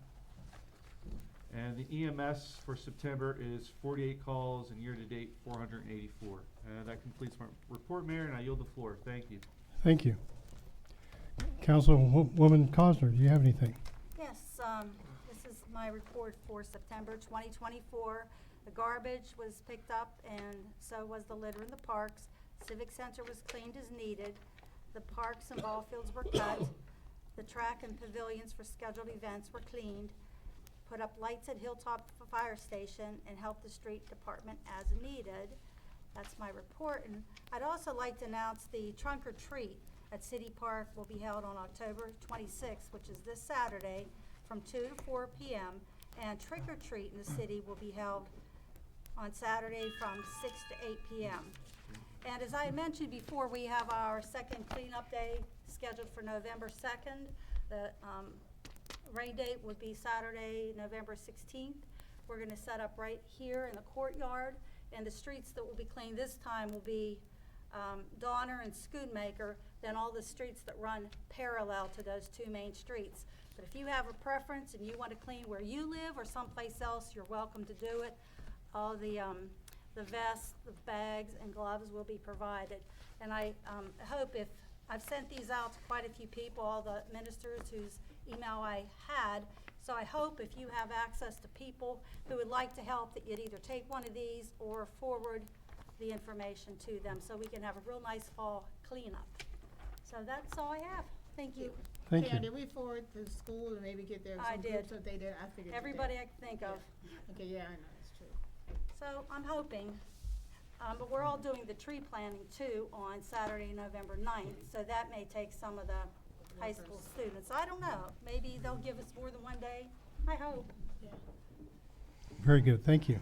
And the EMS for September is 48 calls, and year-to-date 484. That completes my report, Mayor, and I yield the floor. Thank you. Thank you. Councilwoman Cosner, do you have anything? Yes, this is my report for September 2024. The garbage was picked up and so was the litter in the parks. Civic Center was cleaned as needed. The parks and ball fields were cut. The track and pavilions for scheduled events were cleaned. Put up lights at Hilltop Fire Station and helped the street department as needed. That's my report. And I'd also like to announce the trunk or treat at City Park will be held on October 26th, which is this Saturday, from 2 to 4 p.m. And trick or treat in the city will be held on Saturday from 6 to 8 p.m. And as I had mentioned before, we have our second cleanup day scheduled for November 2nd. The rain date would be Saturday, November 16th. We're gonna set up right here in the courtyard, and the streets that will be cleaned this time will be Donner and Schoonmaker, then all the streets that run parallel to those two main streets. But if you have a preference and you want to clean where you live or someplace else, you're welcome to do it. All the vests, the bags, and gloves will be provided. And I hope if, I've sent these out to quite a few people, all the ministers whose email I had, so I hope if you have access to people who would like to help, that you'd either take one of these or forward the information to them, so we can have a real nice fall cleanup. So that's all I have. Thank you. Thank Karen, you. did we forward to the school and maybe get their I some did. groups if they did? I figured. you did. Everybody I can think of. Okay, yeah, I know, it's true. So I'm hoping, but we're all doing the tree planting too on Saturday, November 9th, so that may take some of the high school students. I don't know. Maybe they'll give us more than one day. I hope. Very good, thank you.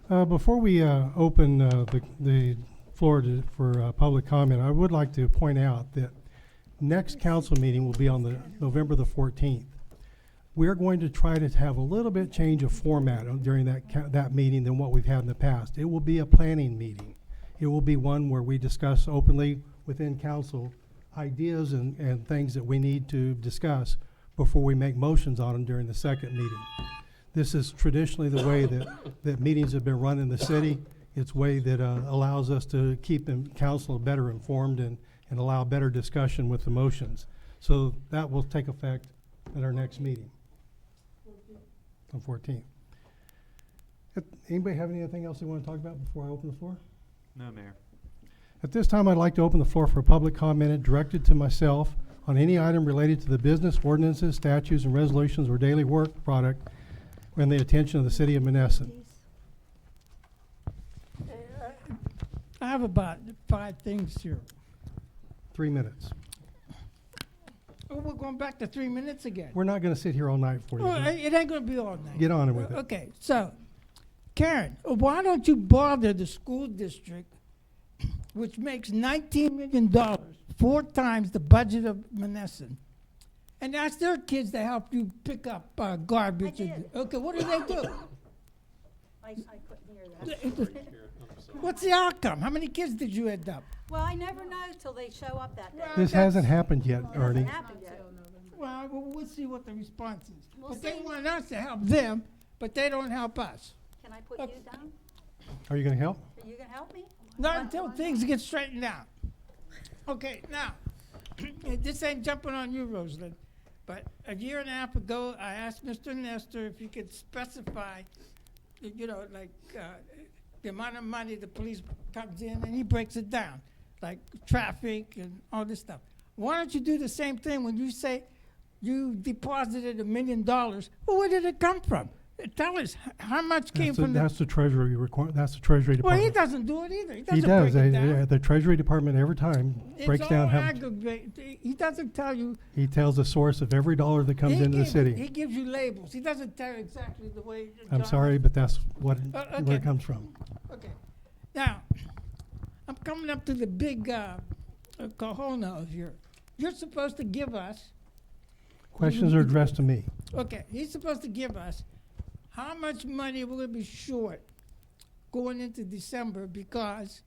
Before we open the floor for public comment, I would like to point out that next council meeting will be on the November the 14th. We're going to try to have a little bit change of format during that meeting than what we've had in the past. It will be a planning meeting. It will be one where we discuss openly within council ideas and things that we need to discuss before we make motions on them during the second meeting. This is traditionally the way that meetings have been run in the city. It's a way that allows us to keep council better informed and allow better discussion with the motions. So that will take effect at our next meeting on 14th. Anybody have anything else they want to talk about before I open the floor? No, Mayor. At this time, I'd like to open the floor for public comment directed to myself on any item related to the business, ordinances, statutes, and resolutions or daily work product in the attention of the city of Monessen. I have about 5 things here. 3 minutes. Oh, we're going back to 3 minutes again. We're not gonna sit here all night for you. Well, it ain't gonna be all night. Get on with it. Okay, so, Karen, why don't you bother the school district, which makes $19 million, 4 times the budget of Monessen, and ask their kids to help you pick up garbage? I did. Okay, what do they do? I couldn't hear that. What's the outcome? How many kids did you end up? Well, I never know till they show up that day. Well, This hasn't happened yet, It hasn't Ernie. happened yet. Well, we'll see what the response is. We'll But they see. want us to help them, but they don't help us. Can I put you down? Are you gonna help? Are you gonna help me? Not until things get straightened out. Okay, now, this ain't jumping on you, Rosalind, but a year and a half ago, I asked Mr. Nestor if he could specify, you know, like, the amount of money the police comes in, and he breaks it down, like traffic and all this stuff. Why don't you do the same thing when you say you deposited $1 million? Well, where did it come from? Tell us, how much came from the... That's the Treasury that's the Treasury Well, he Department. doesn't do it either. He He doesn't does. break it down. The Treasury Department every time breaks down It's how all much. aggregate. He doesn't tell you. He tells the source of every dollar that comes into the He city. gives you labels. He doesn't tell you exactly the way. I'm John- sorry, but that's where okay. it comes from. Okay. Now, I'm coming up to the big kahuna here. You're supposed to give us. Questions are addressed to me. Okay, he's supposed to give us how much money we're going to be short going into December, because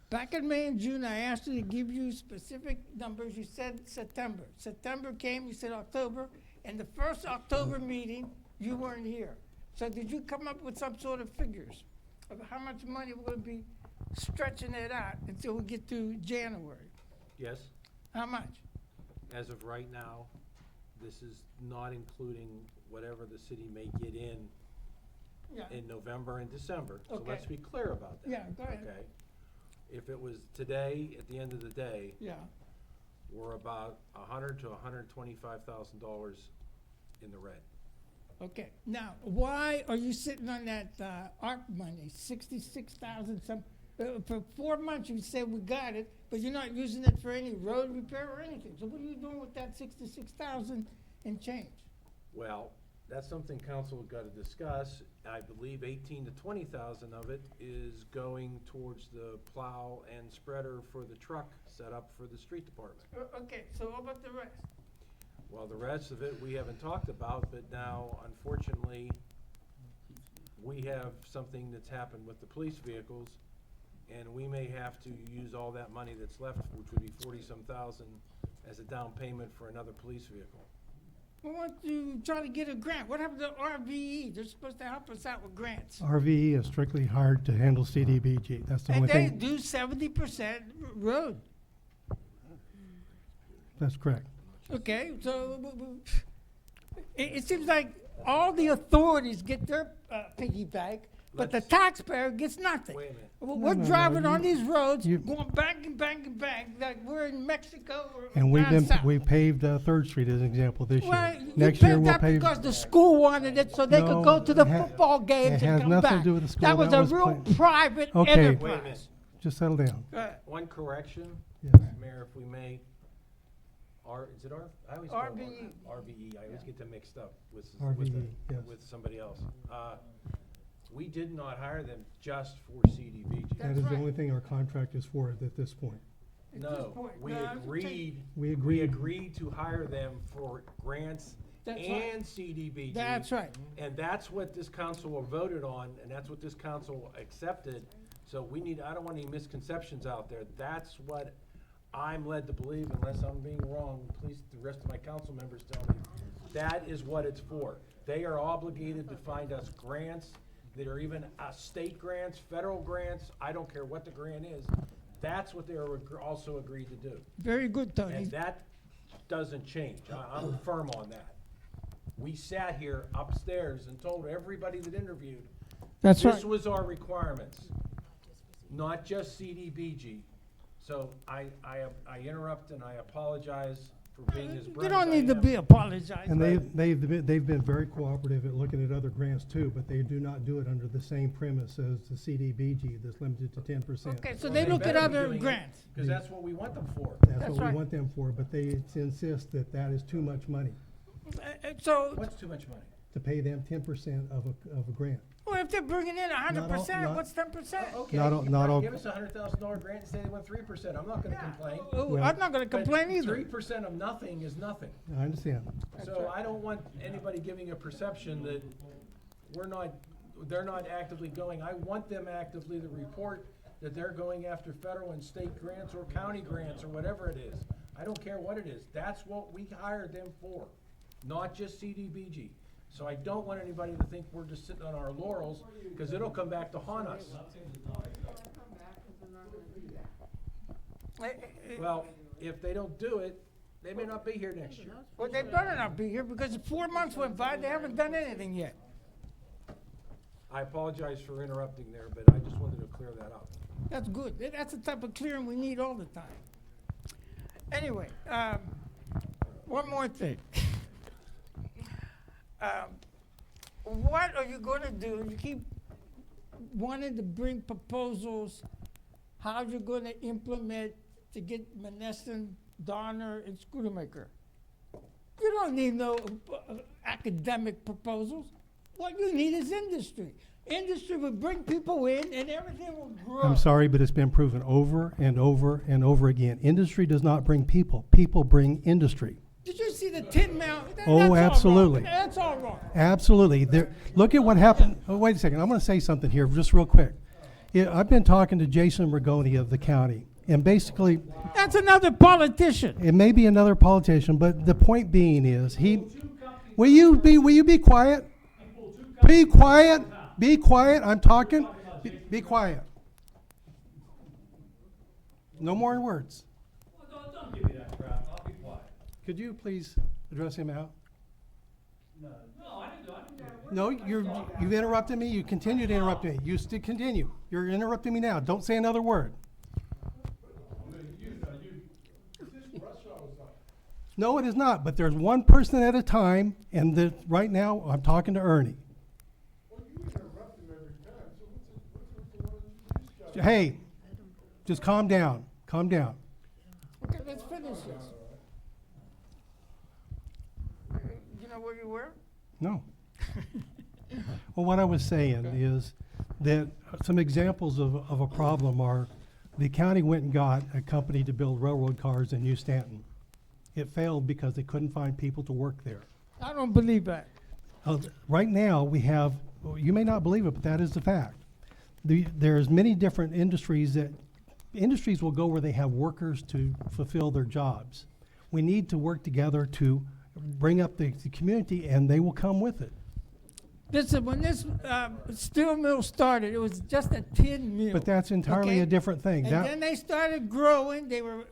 back in May and June, I asked you to give you specific numbers. You said September. September came, you said October, and the first October meeting, you weren't here. So did you come up with some sort of figures of how much money we're going to be stretching it out until we get to January? Yes, How much? as of right now, this is not including whatever the city may get in Yeah. November and December. So Okay. let's be clear about that. Yeah, go ahead. Okay? If it was today, at the end of the day, Yeah. we're about $100,000 to $125,000 in the red. Okay, now, why are you sitting on that ARP money, 66,000 some, for 4 months you said we got it, but you're not using it for any road repair or anything, so what are you doing with that 66,000 and change? Well, that's something council got to discuss. I believe 18 to 20,000 of it is going towards the plow and spreader for the truck set up for the street department. Okay, so what about the rest? Well, the rest of it, we haven't talked about, but now, unfortunately, we have something that's happened with the police vehicles, and we may have to use all that money that's left, which would be 40-some thousand, as a down payment for another police vehicle. We want to try to get a grant. What happened to RVE? They're supposed to help us out with grants. RVE is strictly hired to handle CDBG. That's the And only they thing. do 70% road. That's correct. Okay, so it seems like all the authorities get their piggyback, but the taxpayer gets nothing. Wait a minute. We're no, driving you- on these roads, you- going bang and bang and bang, like we're in Mexico or And down south. we paved 3rd Street as an example this Well, year. you Next year paved we'll that pave. because the school wanted it so they could go No, to the it ha- football games it has and come nothing to back. do with the school. That was That a was real pla- private Okay. Wait a minute. enterprise. Just settle down. One correction, Yes. Mayor, if we may. Is it I always RVE. RVE, I always get them mixed up with, RVE, yes. with somebody else. We did not hire them just for CDBG. That is the only thing our contract is for at this point. At this No, point, we no, I'm just agreed, We we agreed. agreed to hire them for grants That's right. and CDBG. That's right. And that's what this council voted on, and that's what this council accepted. So we need, I don't want any misconceptions out there. That's what I'm led to believe, unless I'm being wrong, please, the rest of my council members tell me. That is what it's for. They are obligated to find us grants that are even state grants, federal grants, I don't care what the grant is. That's what they are also agreed to do. Very good, Tony. And that doesn't change. I'm firm on that. We sat here upstairs and told everybody that interviewed, That's this right. was our requirements, not just CDBG. So I interrupt and I apologize for being as blunt You as don't I need to am. be apologizing. And they've been very cooperative at looking at other grants too, but they do not do it under the same premise as the CDBG that's limited to 10%. Okay, so Well, they look at better be other doing it, grants. Cause that's what we want them for. That's That's what we right. want them for, but they insist that that is too much money So, What's too much money? to pay them 10% of a grant. well, if they're bringing in 100%, not- what's 10%? Okay, Not all- not all- give us $100,000 grant and say they want 3%. I'm not gonna complain. Oh, I'm not gonna complain either. 3% of nothing is nothing. I understand. So I don't want anybody giving a perception that they're not actively going. I want them actively to report that they're going after federal and state grants or county grants or whatever it is. I don't care what it is. That's what we hired them for, not just CDBG. So I don't want anybody to think we're just sitting on our laurels, because it'll come back to haunt us. Well, if they don't do it, they may not be here next year. Well, they better not be here because 4 months went by, they haven't done anything yet. I apologize for interrupting there, but I just wanted to clear that up. That's good. That's the type of clearing we need all the time. Anyway, one more thing. What are you gonna do? You keep wanting to bring proposals, how you're gonna implement to get Monessen, Donner, and Schoonamaker. You don't need no academic proposals. What you need is industry. Industry will bring people in and everything will grow. I'm sorry, but it's been proven over and over and over again. Industry does not bring people. People bring industry. Did you see the tin mount? Oh, That's all wrong. absolutely. That's all wrong. Absolutely. Look at what happened. Oh, wait a second. I'm going to say something here just real quick. Yeah, I've been talking to Jason Rigoni of the county, and basically, That's another politician. it may be another politician, but the point being is will you be quiet? Be quiet. Be quiet. I'm talking. Be quiet. No more words. Don't give me that crap, I'll be quiet. Could you please address him out? No, I didn't do it. No, you've interrupted me. You continue to interrupt me. You still continue. You're interrupting me now. Don't say another word. No, it is not. But there's one person at a time, and right now I'm talking to Ernie. Hey, just calm down. Calm down. Okay, let's finish this. You know where you were? No. Well, what I was saying is that some examples of a problem are the county went and got a company to build railroad cars in New Stanton. It failed because they couldn't find people to work there. I don't believe that. Right now, we have, well, you may not believe it, but that is the fact. There's many different industries will go where they have workers to fulfill their jobs. We need to work together to bring up the community, and they will come with it. Listen, when this steel mill started, it was just a tin mill. But that's entirely okay? a different thing. And That- then they started growing, they were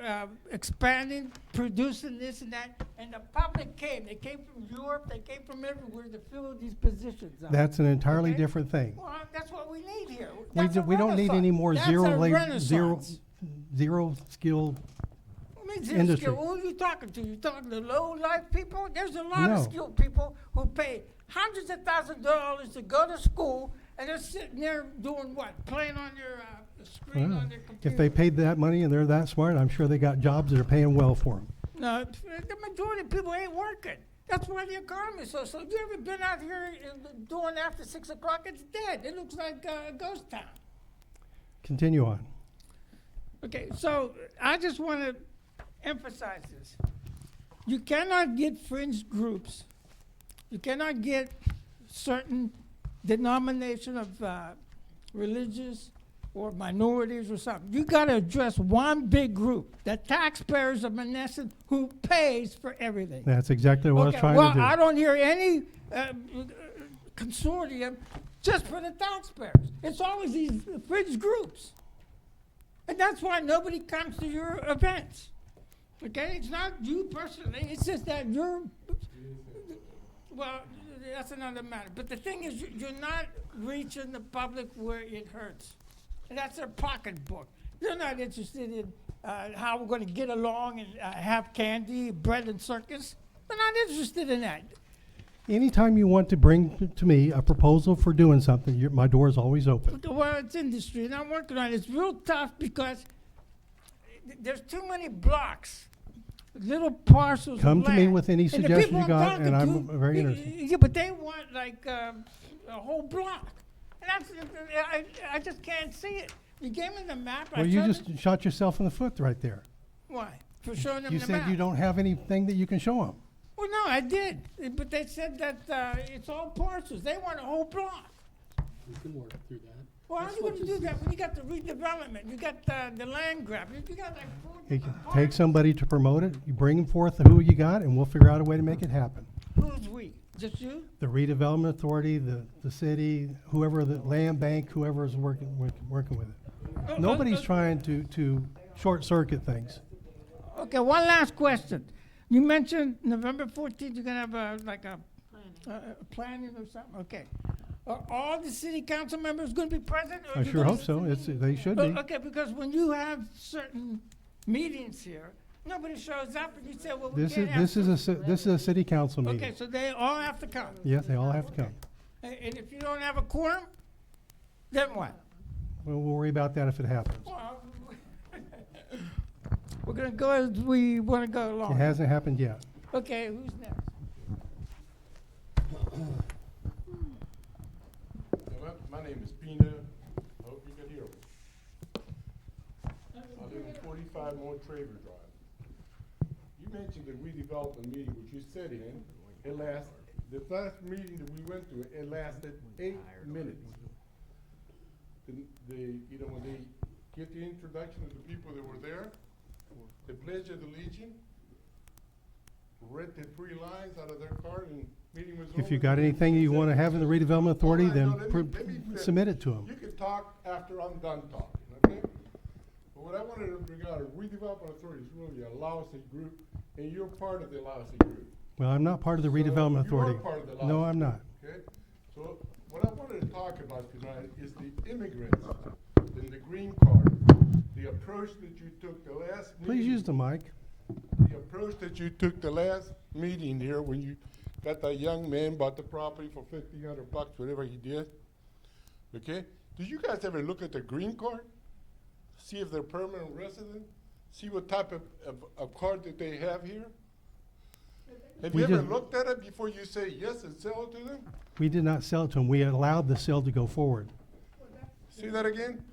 expanding, producing this and that, and the public came. They came from Europe, they came from everywhere to fill these positions up. That's an entirely Okay? different thing. Well, that's what we need here. We That's a we don't need any renaissance. more That's zero a labor, renaissance. zero skill. I mean, zero industry. skill. Who are you talking to? You talking to low-life people? There's a lot of No. skilled people who pay hundreds of thousands of dollars to go to school, and they're sitting there doing what? Playing on their screen Well, on their computer. if they paid that money and they're that smart, I'm sure they got jobs that are paying well for them. No, the majority of people ain't working. That's why the economy is so slow. You ever been out here doing after 6 o'clock? It's dead. It looks like a ghost town. Continue on. Okay, so I just want to emphasize this. You cannot get fringe groups. You cannot get certain denomination of religious or minorities or something. You got to address one big group, the taxpayers of Monessen, who pays for everything. That's exactly what I was trying well, to do. I don't hear any consortium just for the taxpayers. It's always these fringe groups. And that's why nobody comes to your events. Okay? It's not you personally, it's just that you're, well, that's another matter. But the thing is, you're not reaching the public where it hurts. And that's their pocketbook. They're not interested in how we're going to get along and have candy, bread, and circus. They're not interested in that. Anytime you want to bring to me a proposal for doing something, my door is always open. Well, it's industry, and I'm working on it. It's real tough because there's too many blocks, little parcels. Come of to me land. with any And the suggestions people you got, talking and I'm to, very interested. Yeah, but they want like a whole block, and that's I just can't see it. You gave me the map. Well, I you showed just it. shot yourself in the foot right there. Why? For showing them You the said map. you don't have anything that you can show them. Well, no, I did, but they said that it's all parcels. They want a whole block. We can work through that. Well, how are you going to do that when you got the redevelopment, you got the land grab, you got like 4 You different can take parts. somebody to promote it, you bring forth who you got, and we'll figure out a way to make it happen. Who's we? Just you? The redevelopment authority, the city, whoever, the land bank, whoever is working with it. Nobody's trying to short circuit things. Okay, one last question. You mentioned November 14th, you're gonna have a planning or something, okay. Are all the city council members gonna be present? or I you sure gonna hope so. They should be. Okay, because when you have certain meetings here, nobody shows up and you say, well, we This can't have. this is a city council Okay, meeting. so they all have to come. Yes, they all have to come. And if you don't have a quorum, then what? We'll worry about that if it happens. Well, we're gonna go as we wanna go It along. hasn't happened yet. Okay, who's next? My name is Pina. I hope you can hear me. I live in 45 More Traver Drive. You mentioned the redevelopment meeting which you said in. The last meeting that we went to, it lasted 8 minutes. When they get the introduction of the people that were there, the Pledge of Allegiance, read the 3 lines out of their card and meeting was over. If you got anything you want to have in the redevelopment authority, Hold on, then no, let me finish. submit it to them. You can talk after I'm done talking, okay? But what I wanted to bring out, a redevelopment authority is really a lousy group, and you're part of the lousy group. Well, I'm not part of the So redevelopment you are authority. part of the No, lousy I'm group, not. Okay? So what I wanted to talk about tonight is the immigrants and the green card, the approach that you took the last meeting. Please use the mic. The approach that you took the last meeting here when you got that young man bought the property for $1,500, whatever he did. Okay? Did you guys ever look at the green card? See if they're permanent resident? See what type of card that they have here? Have We you ever just- looked at it before you say yes and sell it to them? We did not sell it to them. We allowed the sale to go forward. See that again?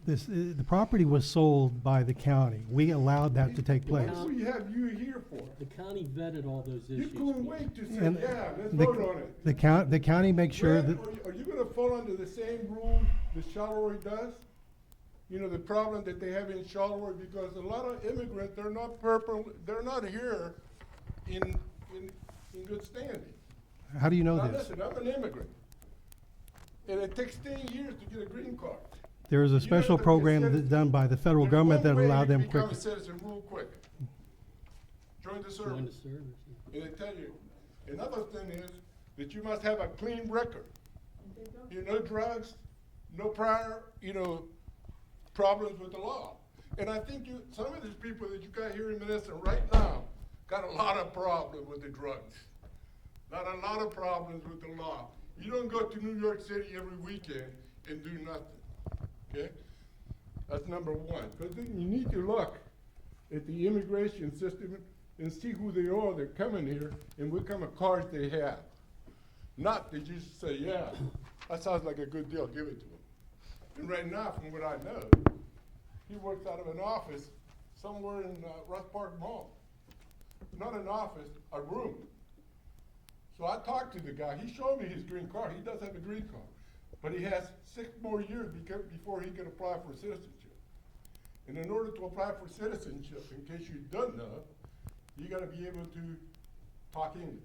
The property was sold by the county. We allowed that to take place. What do we have you here for? The county vetted all those You issues. couldn't wait to say, And yeah, let's the- vote on it. The county makes sure Brad, that, are you gonna fall under the same rule that Charleroi does? You know, the problem that they have in Charleroi, because a lot of immigrants, they're not here in good standing. how do you know Now, this? listen, I'm an immigrant, and it takes 10 years to get a green card. There is a You special have to be a program citizen. that's done by the federal There's government one that way allowed you them become quicker. a citizen real quick. Join the Join service. the service. And they tell you, another thing is that you must have a clean record. No drugs, no prior, problems with the law. And I think some of these people that you got here in Monessen right now got a lot of problems with the drugs. Got a lot of problems with the law. You don't go to New York City every weekend and do nothing, okay? That's number one. But then you need to look at the immigration system and see who they are. They're coming here and what kind of cars they have. Not that you say, yeah, that sounds like a good deal, give it to him. And right now, from what I know, he works out of an office somewhere in Russ Park Mall. Not an office, a room. So I talked to the guy. He showed me his green card. He does have a green card. But he has 6 more years before he can apply for citizenship. And in order to apply for citizenship, in case you don't know, you gotta be able to talk English.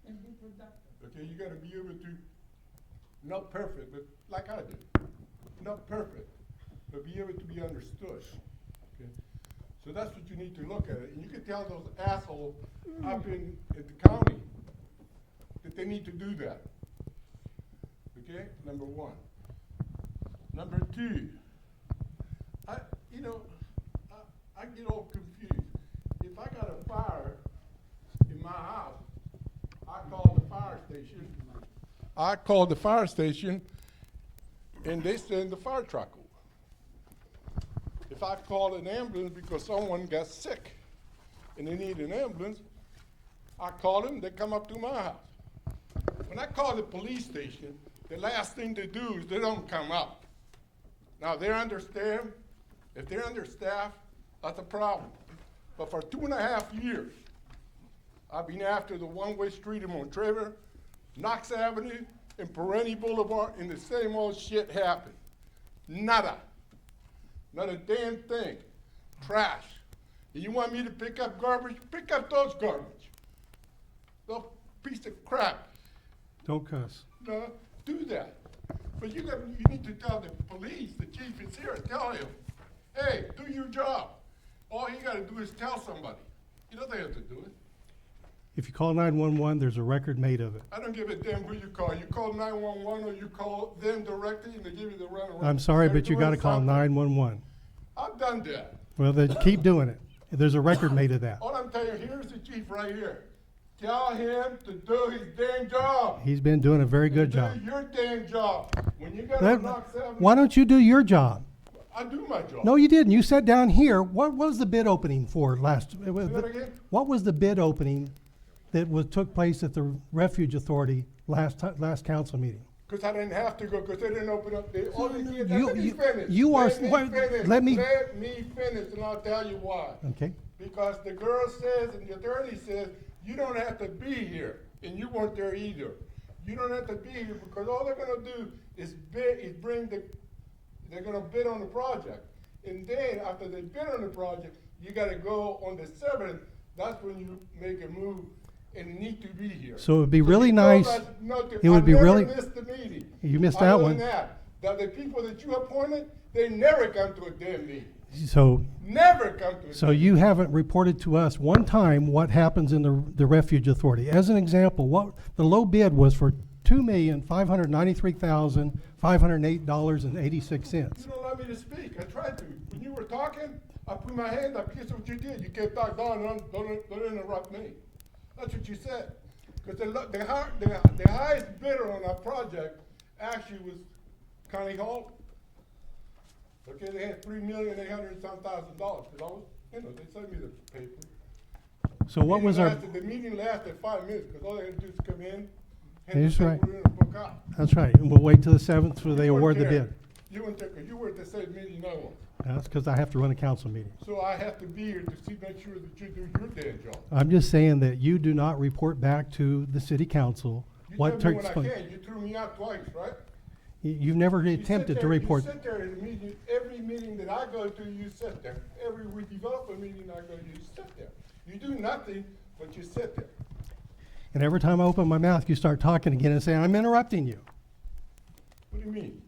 And be productive. Okay, you gotta be able to, not perfect, but like I do. Not perfect, but be able to be understood. Okay? So that's what you need to look at it. And you can tell those assholes up in the county that they need to do that. Okay, number one. Number two, I get all confused. If I got a fire in my house, I call the fire station. And they send the fire truck over. If I call an ambulance because someone got sick and they need an ambulance, I call them, they come up to my house. When I call the police station, the last thing they do is they don't come up. Now, they're understaffed. If they're understaffed, that's a problem. But for 2.5 years, I've been after the one-way street in Montrever, Knox Avenue, and Perenni Boulevard, and the same old shit happened. Nada. Not a damn thing. Trash. And you want me to pick up garbage? Pick up those garbage. Those piece of crap. Don't cuss. No, do that. But you need to tell the police, the chief is here, tell him, hey, do your job. All you gotta do is tell somebody. You don't have to do it. If you call 911, there's a record made of it. I don't give a damn who you call. You call 911 or you call them directly and they give you the runaround. I'm sorry, They're but you gotta doing call something. 911. I've done that. Well, then keep doing it. There's a record made of that. All I'm telling you, here's the chief right here. Tell him to do his damn job. He's been doing a very good job. Do your damn job. When you got That- to knock 7, Why don't you do your job? I do my job. No, you didn't. You sat down here. What was the bid opening for last? Say that again? What was the bid opening that took place at the Refuge Authority last council meeting? Because I didn't have to go, because they didn't open up. All they did, You- let me you- finish. you are- Let me what- finish. let me- Let me finish, and I'll tell you why. Okay. Because the girl says, and the attorney says, you don't have to be here, and you weren't there either. You don't have to be here, because all they're gonna do is they're gonna bid on the project. And then, after they bid on the project, you gotta go on the 7th, that's when you make a move and need to be here. So it would be really you know nice. that- no, It would be really. I never missed the meeting. You missed that Other one. than that, the people that you appointed, they never come to a damn meeting. So, Never come to a so damn you haven't reported to us one time what happens in the Refuge Authority. As an example, what the low bid was for $2,593,508.86. You don't allow me to speak. I tried to. When you were talking, I put my hand up. Guess what you did? You kept talking. Don't interrupt me. That's what you said. Because the highest bidder on that project actually was Connie Hall. Okay, they had $3,800,000. Because I was, they sent me the paper. So what was our, The meeting lasted 5 minutes, because all they had to do is come in, That hand is the right. paper in, and book out. that's right, and we'll wait till the 7th where they You weren't award the there. bid. You weren't there, 'cause you were at the same meeting I was. That's because I have to run a council meeting. So I have to be here to see, make sure that you do your damn job. I'm just saying that you do not report back to the city council You what tell me takes when I place. can, you threw me out twice, right? You've never You sit attempted to there- report. You sit there in a meeting, every meeting that I go to, you sit there. Every redevelopment meeting I go to, you sit there. You do nothing, but you sit there. And every time I open my mouth, you start talking again and saying, I'm interrupting you. What do you mean?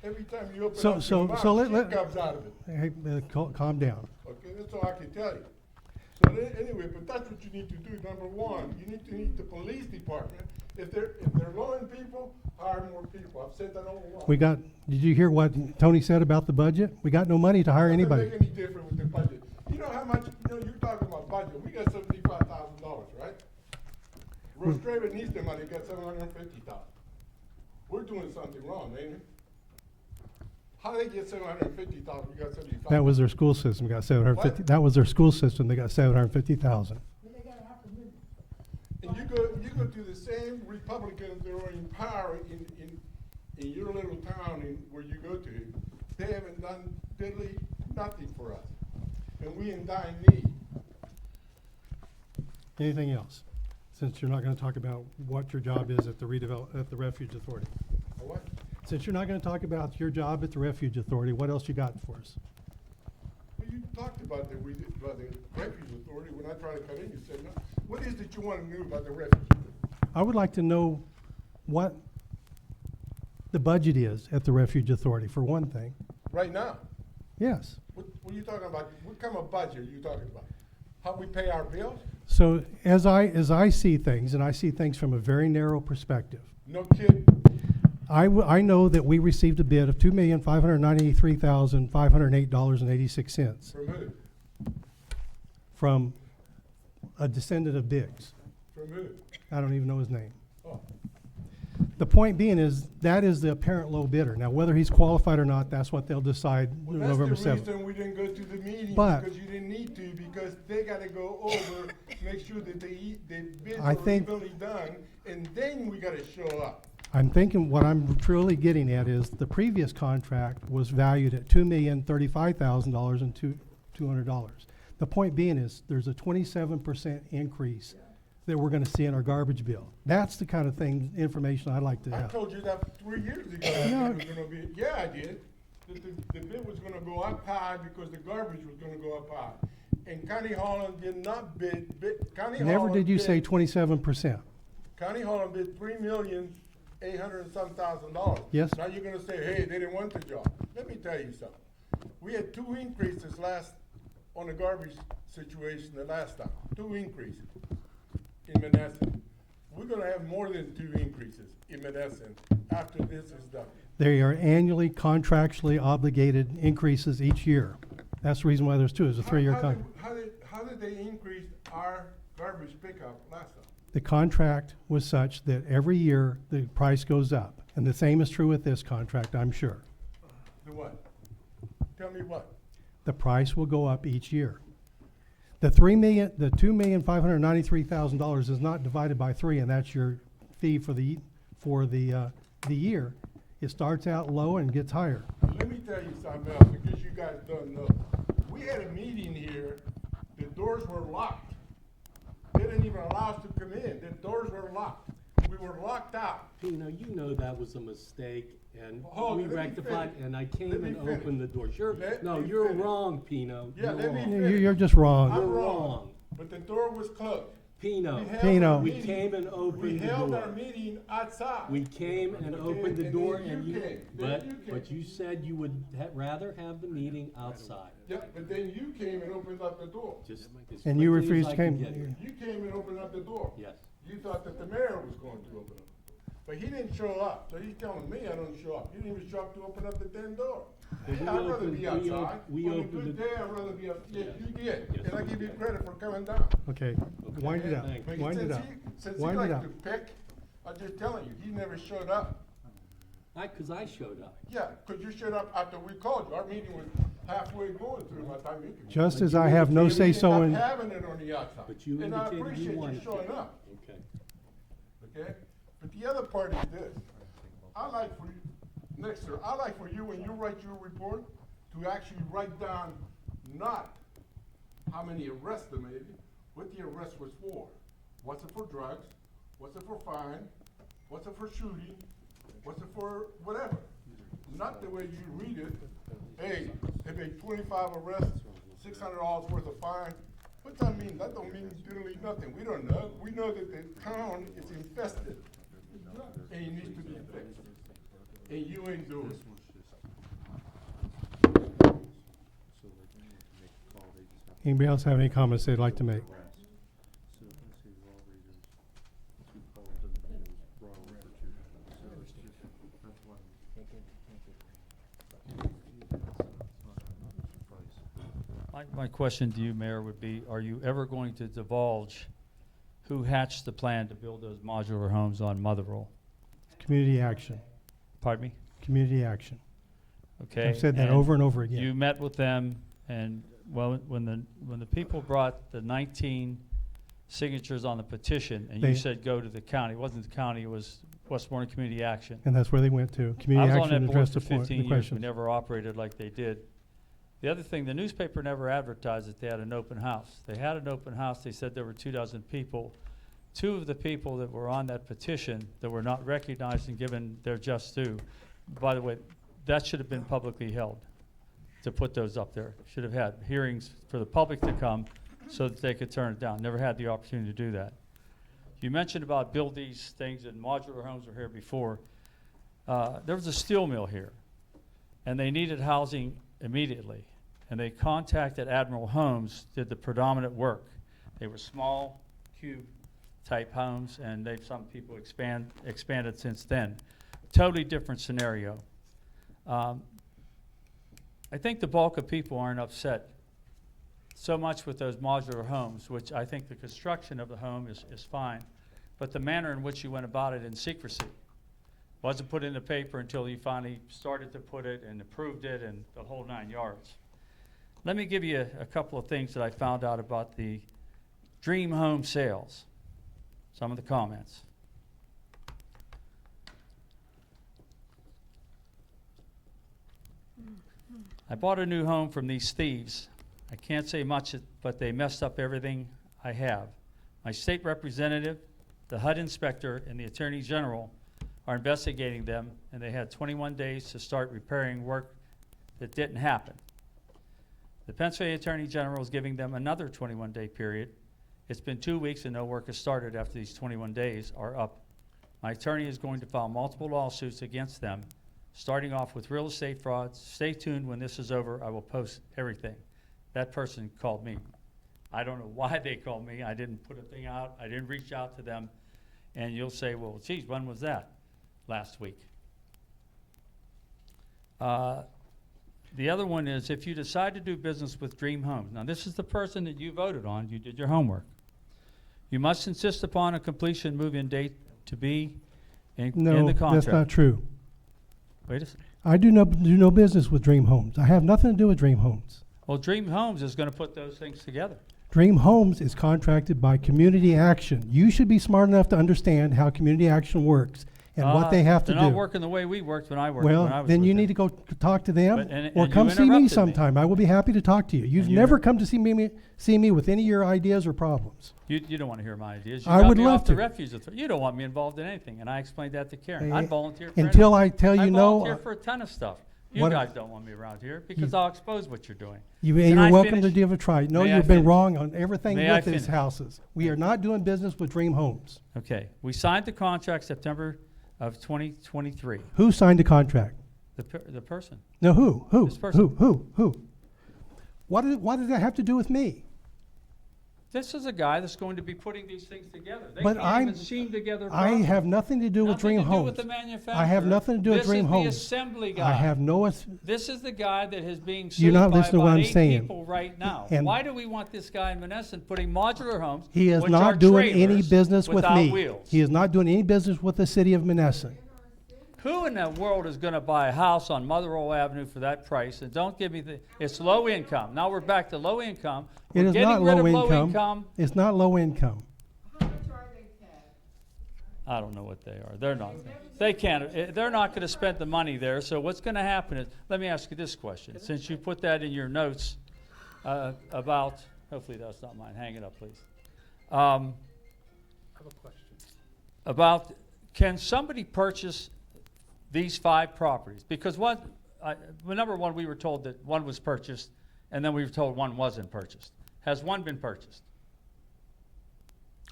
Every time you open So- up so- your mouth, so let- shit comes out of it. Hey, calm down. Okay, that's all I can tell you. So anyway, but that's what you need to do. Number one, you need the police department. If they're lowing people, hire more people. I've said that all along. Did you hear what Tony said about the budget? We got no money to hire anybody. Doesn't make any difference with the budget. You know how much, you're talking about budget. We got $75,000, right? Rostraven needs the money, got $750,000. We're doing something wrong, ain't we? How they get $750,000, we got $75,000? That was their school system, got 750, What? that was their school system, they got 750,000. And you go to the same Republicans that are in power in your little town where you go to, they haven't done diddly nothing for us. And we in dying need. Anything else? Since you're not gonna talk about what your job is at the Refuge Authority. Or what? Since you're not gonna talk about your job at the Refuge Authority, what else you got for us? Well, you talked about the Refuge Authority. When I tried to come in, you said no. What is it you want to know about the Refuge Authority? I would like to know what the budget is at the Refuge Authority, for one thing. Right now? Yes. What are you talking about? What kind of budget are you talking about? How we pay our bills? So as I see things, and I see things from a very narrow perspective, No kidding. I know that we received a bid of $2,593,508.86 From who? from a descendant of Biggs. From who? I don't even know his name. Oh, The point being is, that is the apparent low bidder. Now, whether he's qualified or not, that's what they'll decide well, November that's the 7th. reason we didn't go to the meeting, But- because you didn't need to, because they gotta go over, make sure that the bids I are think- evenly done, and then we gotta show up. I'm thinking, what I'm truly getting at is, the previous contract was valued at $2,035,000 and $200. The point being is, there's a 27% increase that we're gonna see in our garbage bill. That's the kind of information I'd like to I have. told you that 3 years ago, that No. it was gonna be, yeah, I did. That the bid was gonna go up high because the garbage was gonna go up high. And County Holland did not County Holland Never did you bid- say 27%. County Holland bid $3,800,000 and some $1,000. Yes. Now you're gonna say, hey, they didn't want the job. Let me tell you something. We had 2 increases on the garbage situation the last time. 2 increases in Monessen. We're gonna have more than 2 increases in Monessen after this is done. They are annually contractually obligated increases each year. That's the reason why there's 2, it's a 3-year contract. How did they increase our garbage pickup last time? The contract was such that every year the price goes up. And the same is true with this contract, I'm sure. The what? Tell me what? The price will go up each year. The $2,593,000 is not divided by 3, and that's your fee for the year. It starts out low and gets higher. Let me tell you something else, because you guys don't know. We had a meeting here, the doors were locked. They didn't even allow us to come in, the doors were locked. We were locked out. Pino, you know that was a mistake, and Hold we on, let me rectified, finish. and I Let came me and finish. opened the door. Let No, me you're finish. wrong, Pino. Yeah, You're let me wrong. finish. You're just wrong. I'm You're wrong, wrong. but the door was closed. Pino, We held Pino. our we meeting- came and We opened the held our door. meeting outside. We came and Okay, opened the and door, then and you you, came. but, Then you but came. you said you would rather have the meeting outside. Yeah, but then you came and opened up the door. Just as And you quickly as refused I to can come. get here. You came and opened up the door. Yes. You thought that the mayor was going to open up. But he didn't show up, so he's telling me I don't show up. He didn't even show up to open up the damn door. But we I'd rather opened- be we outside. op- we On a opened good the- day, I'd rather be up, yes, you did. Yes, And I you give you did. credit for coming down. Okay, wind it up, Thank you. But wind it since up. Since he Wind it likes up. to pick, I'm just telling you, he never showed up. Cause I showed up. Yeah, 'cause you showed up after we called you. Our meeting was halfway going through by the time you can. Just But as you I have no You say so end in, up having it on the outside. But you And I indicated you appreciate you wanted to. showing up, Okay. okay? But the other part is this. I like for you, next sir, I like for you, when you write your report, to actually write down not how many arrests there may be, what the arrest was for. What's it for drugs? What's it for fine? What's it for shooting? What's it for whatever? Not the way you read it. Hey, they made 25 arrests, $600 worth of fine. What that mean? That don't mean literally nothing. We don't know. We know that the town is infested and it needs to be fixed. And you ain't doing it. anybody else have any comments they'd like to make? My question to you, Mayor, would be, are you ever going to divulge who hatched the plan to build those modular homes on Motherwell? Community action, Pardon me? community action. Okay. I've said that and over and over again. You met with them, and, well, when the people brought the 19 signatures on the petition, and you They- said go to the county, it wasn't the county, it was Westmoreland Community Action. And that's where they went to, I community was on action that board addressed for the point, 15 the years, we questions. never operated like they did. The other thing, the newspaper never advertised that they had an open house. They had an open house, they said there were 2,000 people. Two of the people that were on that petition that were not recognized and given their just due, by the way, that should have been publicly held, to put those up there. Should have had hearings for the public to come so that they could turn it down. Never had the opportunity to do that. You mentioned about build these things, and modular homes were here before. There was a steel mill here, and they needed housing immediately. And they contacted Admiral Homes, did the predominant work. They were small, cube type homes, and some people expanded since then. Totally different scenario. I think the bulk of people aren't upset so much with those modular homes, which I think the construction of the home is fine, but the manner in which you went about it in secrecy. Wasn't put in the paper until you finally started to put it and approved it and the whole 9 yards. Let me give you a couple of things that I found out about the dream home sales. Some of the comments. I bought a new home from these thieves. I can't say much, but they messed up everything I have. My state representative, the HUD inspector, and the Attorney General are investigating them, and they had 21 days to start repairing work that didn't happen. The Pennsylvania Attorney General is giving them another 21-day period. It's been 2 weeks and no work has started after these 21 days are up. My attorney is going to file multiple lawsuits against them, starting off with real estate frauds. Stay tuned. When this is over, I will post everything. That person called me. I don't know why they called me. I didn't put a thing out. I didn't reach out to them. And you'll say, well, geez, when was that? Last week. The other one is, if you decide to do business with Dream Homes, now this is the person that you voted on, you did your homework. You must insist upon a completion move-in date to be in the No, contract. that's not true. Wait a second. I do no business with Dream Homes. I have nothing to do with Dream Homes. Well, Dream Homes is gonna put those things together. Dream Homes is contracted by Community Action. You should be smart enough to understand how Community Action works and what they have to They're not do. working the way we worked when I worked, when I Well, was then with you them. need to go talk to them, But- and or you come see me interrupted me. sometime. I will be happy to talk to you. You've And you never inter- come to see me with any of your ideas or problems. You don't wanna hear my ideas. You I got would me love off the to. refuge authority. You don't want me involved in anything, and I explained that to Karen. Eh, I'd volunteer for until anything. I tell you I no, volunteer for a ton of stuff. You what- guys don't want me around here because I'll expose what you're doing. And Can you're I welcome to finish? give it a try. No, May I you've been finish? wrong on everything May I with these finish? houses. We are not doing business with Dream Homes. Okay, we signed the contract September of 2023. Who signed the contract? The person. No, who? This person. Who? What does that have to do with me? This is a guy that's going to be putting these things together. They But can't I'm- even seam together I properly. have nothing to do with Dream Nothing to do Homes. with the manufacturer. I have nothing to do with Dream This Homes. is the assembly guy. I have no. This is the guy that is being You're sued not by listening to what about I'm 8 saying. people right now. And- Why do we want this guy in Monessen putting modular homes, He is which are not doing any trailers business with without me. wheels? He is not doing any business with the city of Monessen. Who in the world is gonna buy a house on Motherwell Avenue for that price? And don't give me it's low income. Now we're back to low income. It We're is getting not rid low of low income. income. It's not low income. I don't know what they are. They're not. They can't. They're not going to spend the money there. So what's going to happen is, let me ask you this question. Since you put that in your notes about, hopefully that's not mine. Hang it up, please. I have a question. About, can somebody purchase these 5 properties? Because well, number one, we were told that one was purchased, and then we were told one wasn't purchased. Has one been purchased?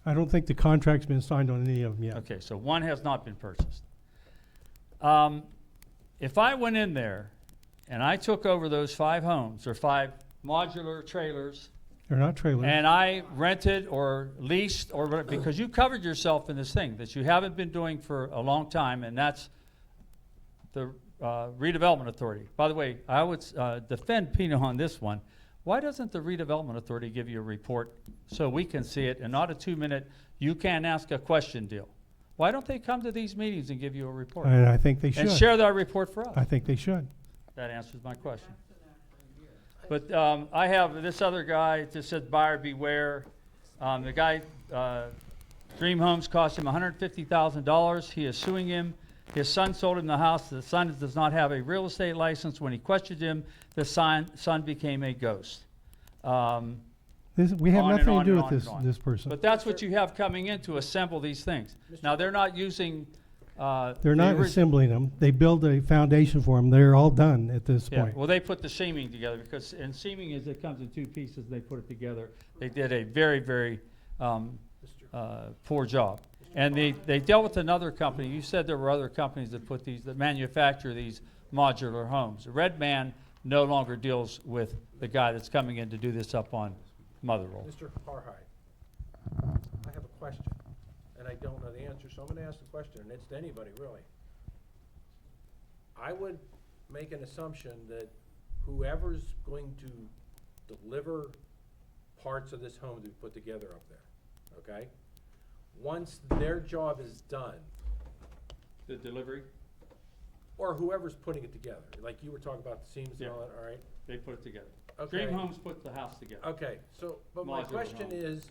I don't think the contract's been signed on any of them yet. Okay, so one has not been purchased. If I went in there and I took over those 5 homes or 5 modular trailers, They're not trailers. and I rented or leased or because you covered yourself in this thing that you haven't been doing for a long time, and that's the redevelopment authority. By the way, I would defend Pino on this one. Why doesn't the redevelopment authority give you a report so we can see it and not a 2-minute, you can't ask a question deal? Why don't they come to these meetings and give you a report? And I think they should. And share that report for us? I think they should. That answers my question. But I have this other guy that says buyer beware. The guy, Dream Homes cost him $150,000. He is suing him. His son sold him the house. The son does not have a real estate license. When he questioned him, the son became a ghost. We have On and nothing on to do and with on and this, on. this person. But that's what you have coming in to assemble these things. Now, they're not using. They're not assembling them. They build a foundation for them. They're all done at this Yeah, point. well, they put the seaming together because, and seaming is it comes in 2 pieces. They put it together. They did a very, very poor job. And they dealt with another company. You said there were other companies that manufacture these modular homes. Red Man no longer deals with the guy that's coming in to do this up on Motherwell. Mr. Harhide, I have a question, and I don't know the answer, so I'm gonna ask the question, and it's to anybody, really. I would make an assumption that whoever's going to deliver parts of this home to be put together up there, okay? Once their job is done, The delivery, or whoever's putting it together, like you were talking about the seams and all that, all right? they put it together. Okay. Dream Homes put the house together. Okay, so, but my Modular question home. is,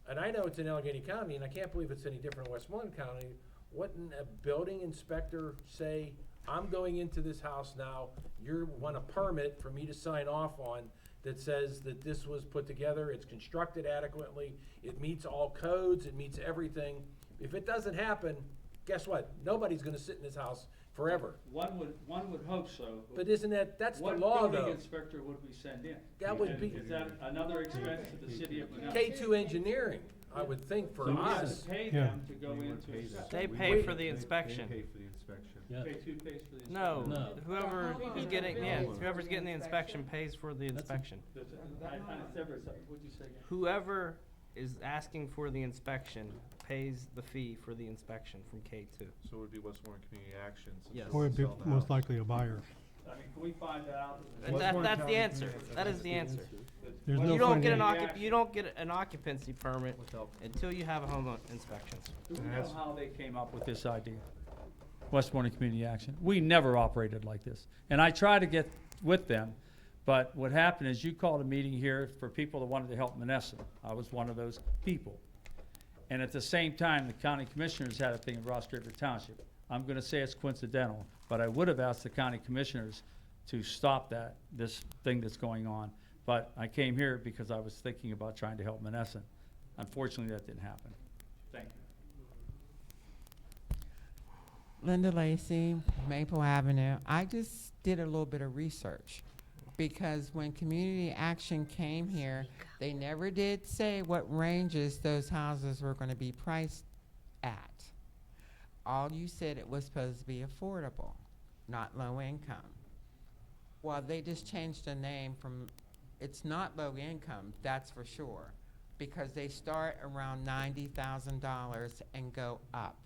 and I know it's in Allegheny County, and I can't believe it's any different in Westmoreland County, wouldn't a building inspector say, I'm going into this house now, you want a permit for me to sign off on that says that this was put together, it's constructed adequately, it meets all codes, it meets everything. If it doesn't happen, guess what? Nobody's gonna sit in this house forever. One would hope so. But isn't that's the What law, building though? inspector would we send in? That would be Is that another expense to the city of Monessen? K2 engineering, I would think, for So we have us. to pay Yeah. them to go into. They pay for the inspection. They pay for the inspection. Yeah. K2 pays for the inspection. No, No. whoever is getting, whoever's getting the inspection pays for the inspection. What'd you say again? Whoever is asking for the inspection pays the fee for the inspection from K2. So it would be Westmoreland Community Action. since Yes. they'll Or it'd be sell the most house. likely a buyer. I mean, can we find out? That's the answer. That is the answer. There's You no don't get financial- you don't get an occupancy permit Without- until you have a home inspections. Do we know how they came up with this idea? Westmoreland Community Action. We never operated like this. And I try to get with them, but what happened is you called a meeting here for people that wanted to help Monessen. I was one of those people. And at the same time, the county commissioners had a thing in Ross River Township. I'm gonna say it's coincidental, but I would have asked the county commissioners to stop this thing that's going on. But I came here because I was thinking about trying to help Monessen. Unfortunately, that didn't happen. Thank you. Linda Lacy, Maple Avenue. I just did a little bit of research because when Community Action came here, they never did say what ranges those houses were going to be priced at. All you said it was supposed to be affordable, not low income. Well, they just changed the name from, it's not low income, that's for sure, because they start around $90,000 and go up.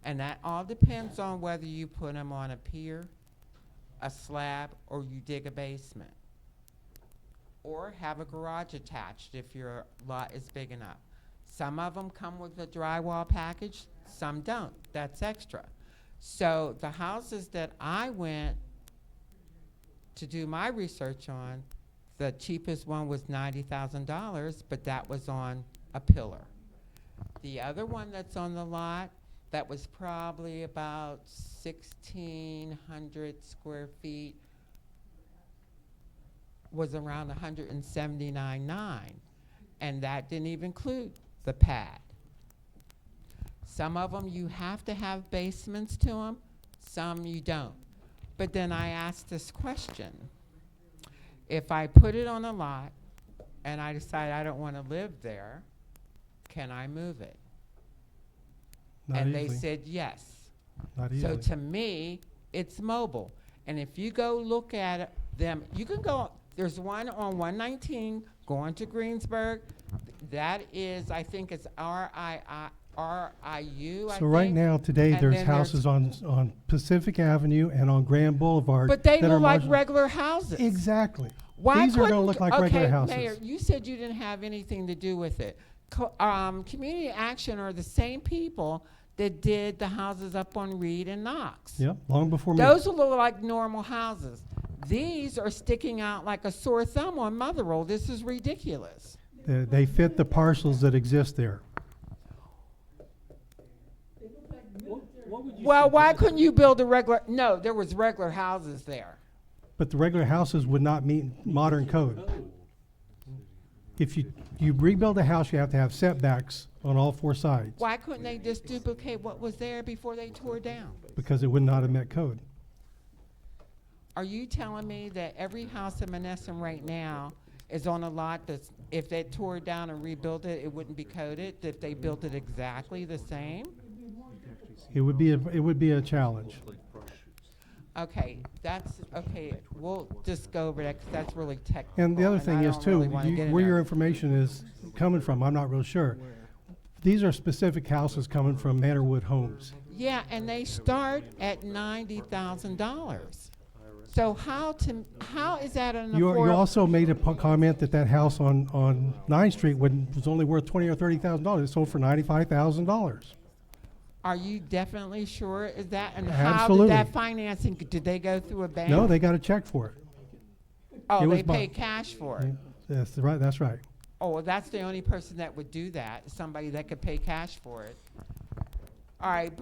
And that all depends on whether you put them on a pier, a slab, or you dig a basement. Or have a garage attached if your lot is big enough. Some of them come with a drywall package, some don't. That's extra. So the houses that I went to do my research on, the cheapest one was $90,000, but that was on a pillar. The other one that's on the lot, that was probably about 1,600 square feet, was around 179.9, and that didn't even include the pad. Some of them you have to have basements to them, some you don't. But then I asked this question: if I put it on a lot and I decide I don't want to live there, can I move it? Not And they easily. said yes. Not So easily. to me, it's mobile. And if you go look at it, them, you can go, there's one on 119 going to Greensburg. That is, I think it's RIU, I So right think. now, today, And there's then houses on Pacific Avenue and on Grand Boulevard. But they that are look like marginal. regular houses. Exactly. Why These are gonna couldn't- look like regular okay, houses. Mayor, you said you didn't have anything to do with it. Community Action are the same people that did the houses up on Reed and Knox. Yep, long before me. Those will look like normal houses. These are sticking out like a sore thumb on Mother Roll. This is ridiculous. They fit the parcels that exist there. What would you Well, why suggest? couldn't you build a regular, no, there was regular houses there. But the regular houses would not meet modern code. Code. If you rebuild a house, you have to have setbacks on all four sides, Why couldn't they just duplicate what was there before they tore down? because it would not have met code. Are you telling me that every house in Monessen right now is on a lot that's, if they tore it down and rebuilt it, it wouldn't be coded, that they built it exactly the same? It would be a challenge. Okay, okay, we'll just go over that, 'cause that's really technical. And the other I thing is don't too, really wanna get in where your there. information is coming from, I'm not real sure. These are specific houses coming from Manorwood Homes. Yeah, and they start at $90,000. So how is that an You affordable? also made a comment that house on 9th Street was only worth $20,000 or $30,000. It sold for $95,000. Are you definitely sure? Is that, and how Absolutely. did that financing, did they go through a bank? No, they got a check for it. Oh, it was they bought. paid cash for it. That's right, that's right. Oh, well, that's the only person that would do that, somebody that could pay cash for it. All right,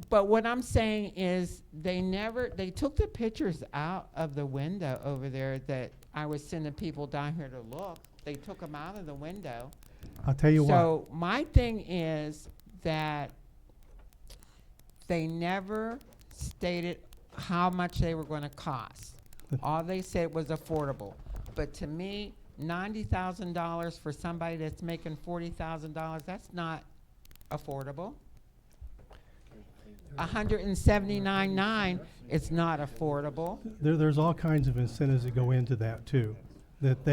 but what I'm saying is they took the pictures out of the window over there that I was sending people down here to look. They took them out of the window. I'll tell you what, So my thing is that they never stated how much they were going to cost. All they said was affordable. But to me, $90,000 for somebody that's making $40,000, that's not affordable. 179.9, it's not affordable. there's all kinds of incentives that go into that too. That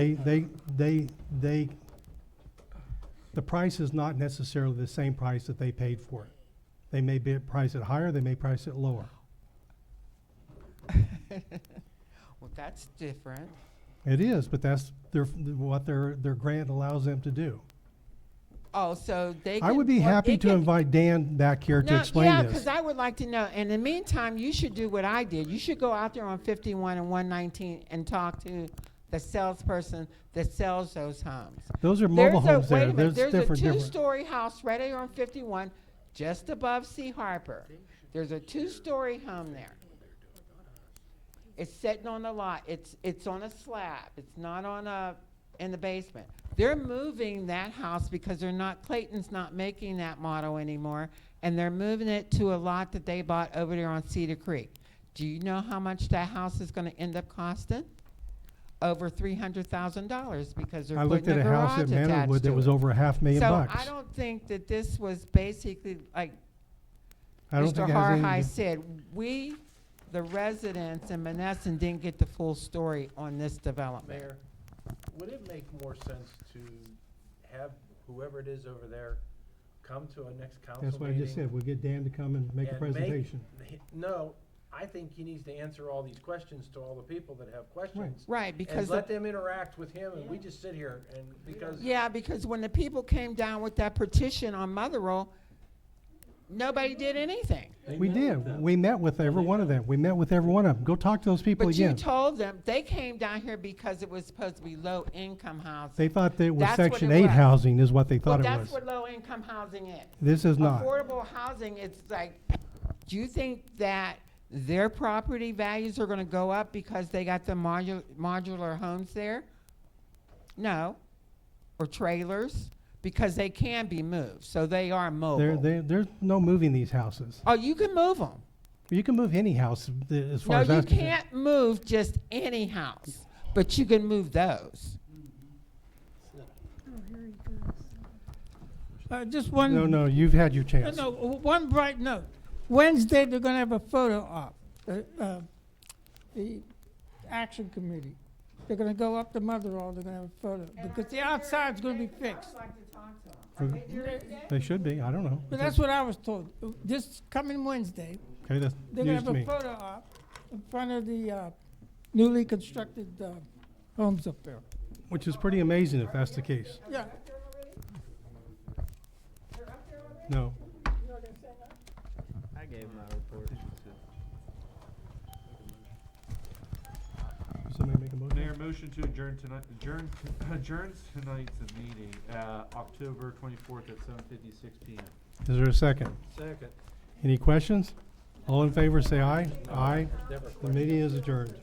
the price is not necessarily the same price that they paid for it. They may price it higher, they may price it lower. Well, that's different. It is, but that's what their grant allows them to do. Oh, so they I would be well, happy it to can- invite Dan back here to No, explain yeah, this. because I would like to know. And in the meantime, you should do what I did. You should go out there on 51 and 119 and talk to the salesperson that sells those homes. Those are mobile homes wait there. a minute, There's there's a different. two-story house right there on 51, just above C. Harper. There's a two-story home there. It's sitting on the lot. It's on a slab. It's not in the basement. They're moving that house because Clayton's not making that model anymore, and they're moving it to a lot that they bought over there on Cedar Creek. Do you know how much that house is going to end up costing? Over $300,000 because they're I looked putting at a a house garage at attached Manorwood that to was it. over $500,000 So bucks. I don't think that this was basically like I don't Mr. think it has anything Harhide to- said, we, the residents in Monessen, didn't get the full story on this development. Mayor, would it make more sense to have whoever it is over there come to a next council meeting? That's what I just said. We'll get Dan to come and make a and presentation. No, I think he needs to answer all these questions to all the people that have questions. Right, And because, let them interact with him, and we just sit here, and because. yeah, because when the people came down with that petition on Mother Roll, nobody did anything. They We met with did. them. We met with every one of them. We met with every one of them. Go talk to those people But you again. told them, they came down here because it was supposed to be low-income housing. They thought that it was That's what Section it 8 was. housing is what they Well, thought it that's was. what low-income housing is. This is not. Affordable housing, it's like, do you think that their property values are gonna go up because they got the modular homes there? No. Or trailers, because they can be moved, so they are mobile. There's no moving these houses. Oh, you can move them. You can move any house as far No, as you that's concerned. can't move just any house, but you can move those. Oh, here he goes. Just one. No, you've had your No, chance. no, one bright note. Wednesday, they're gonna have a photo op, the action committee. They're gonna go up to Motherwell, they're gonna have a photo, because the outside's gonna be fixed. They should be, I don't know. But that's what I was told. This coming Wednesday, Okay, that's they're gonna news have to a me. photo op in front of the newly constructed homes up there. Which is pretty amazing if that's the case. Yeah. No. I gave my report. Somebody make a motion? Mayor, motion to adjourns tonight's meeting, October 24th at 7:56 PM. Is there a second? Second. Any questions? All in favor, say aye. Aye. The meeting is adjourned.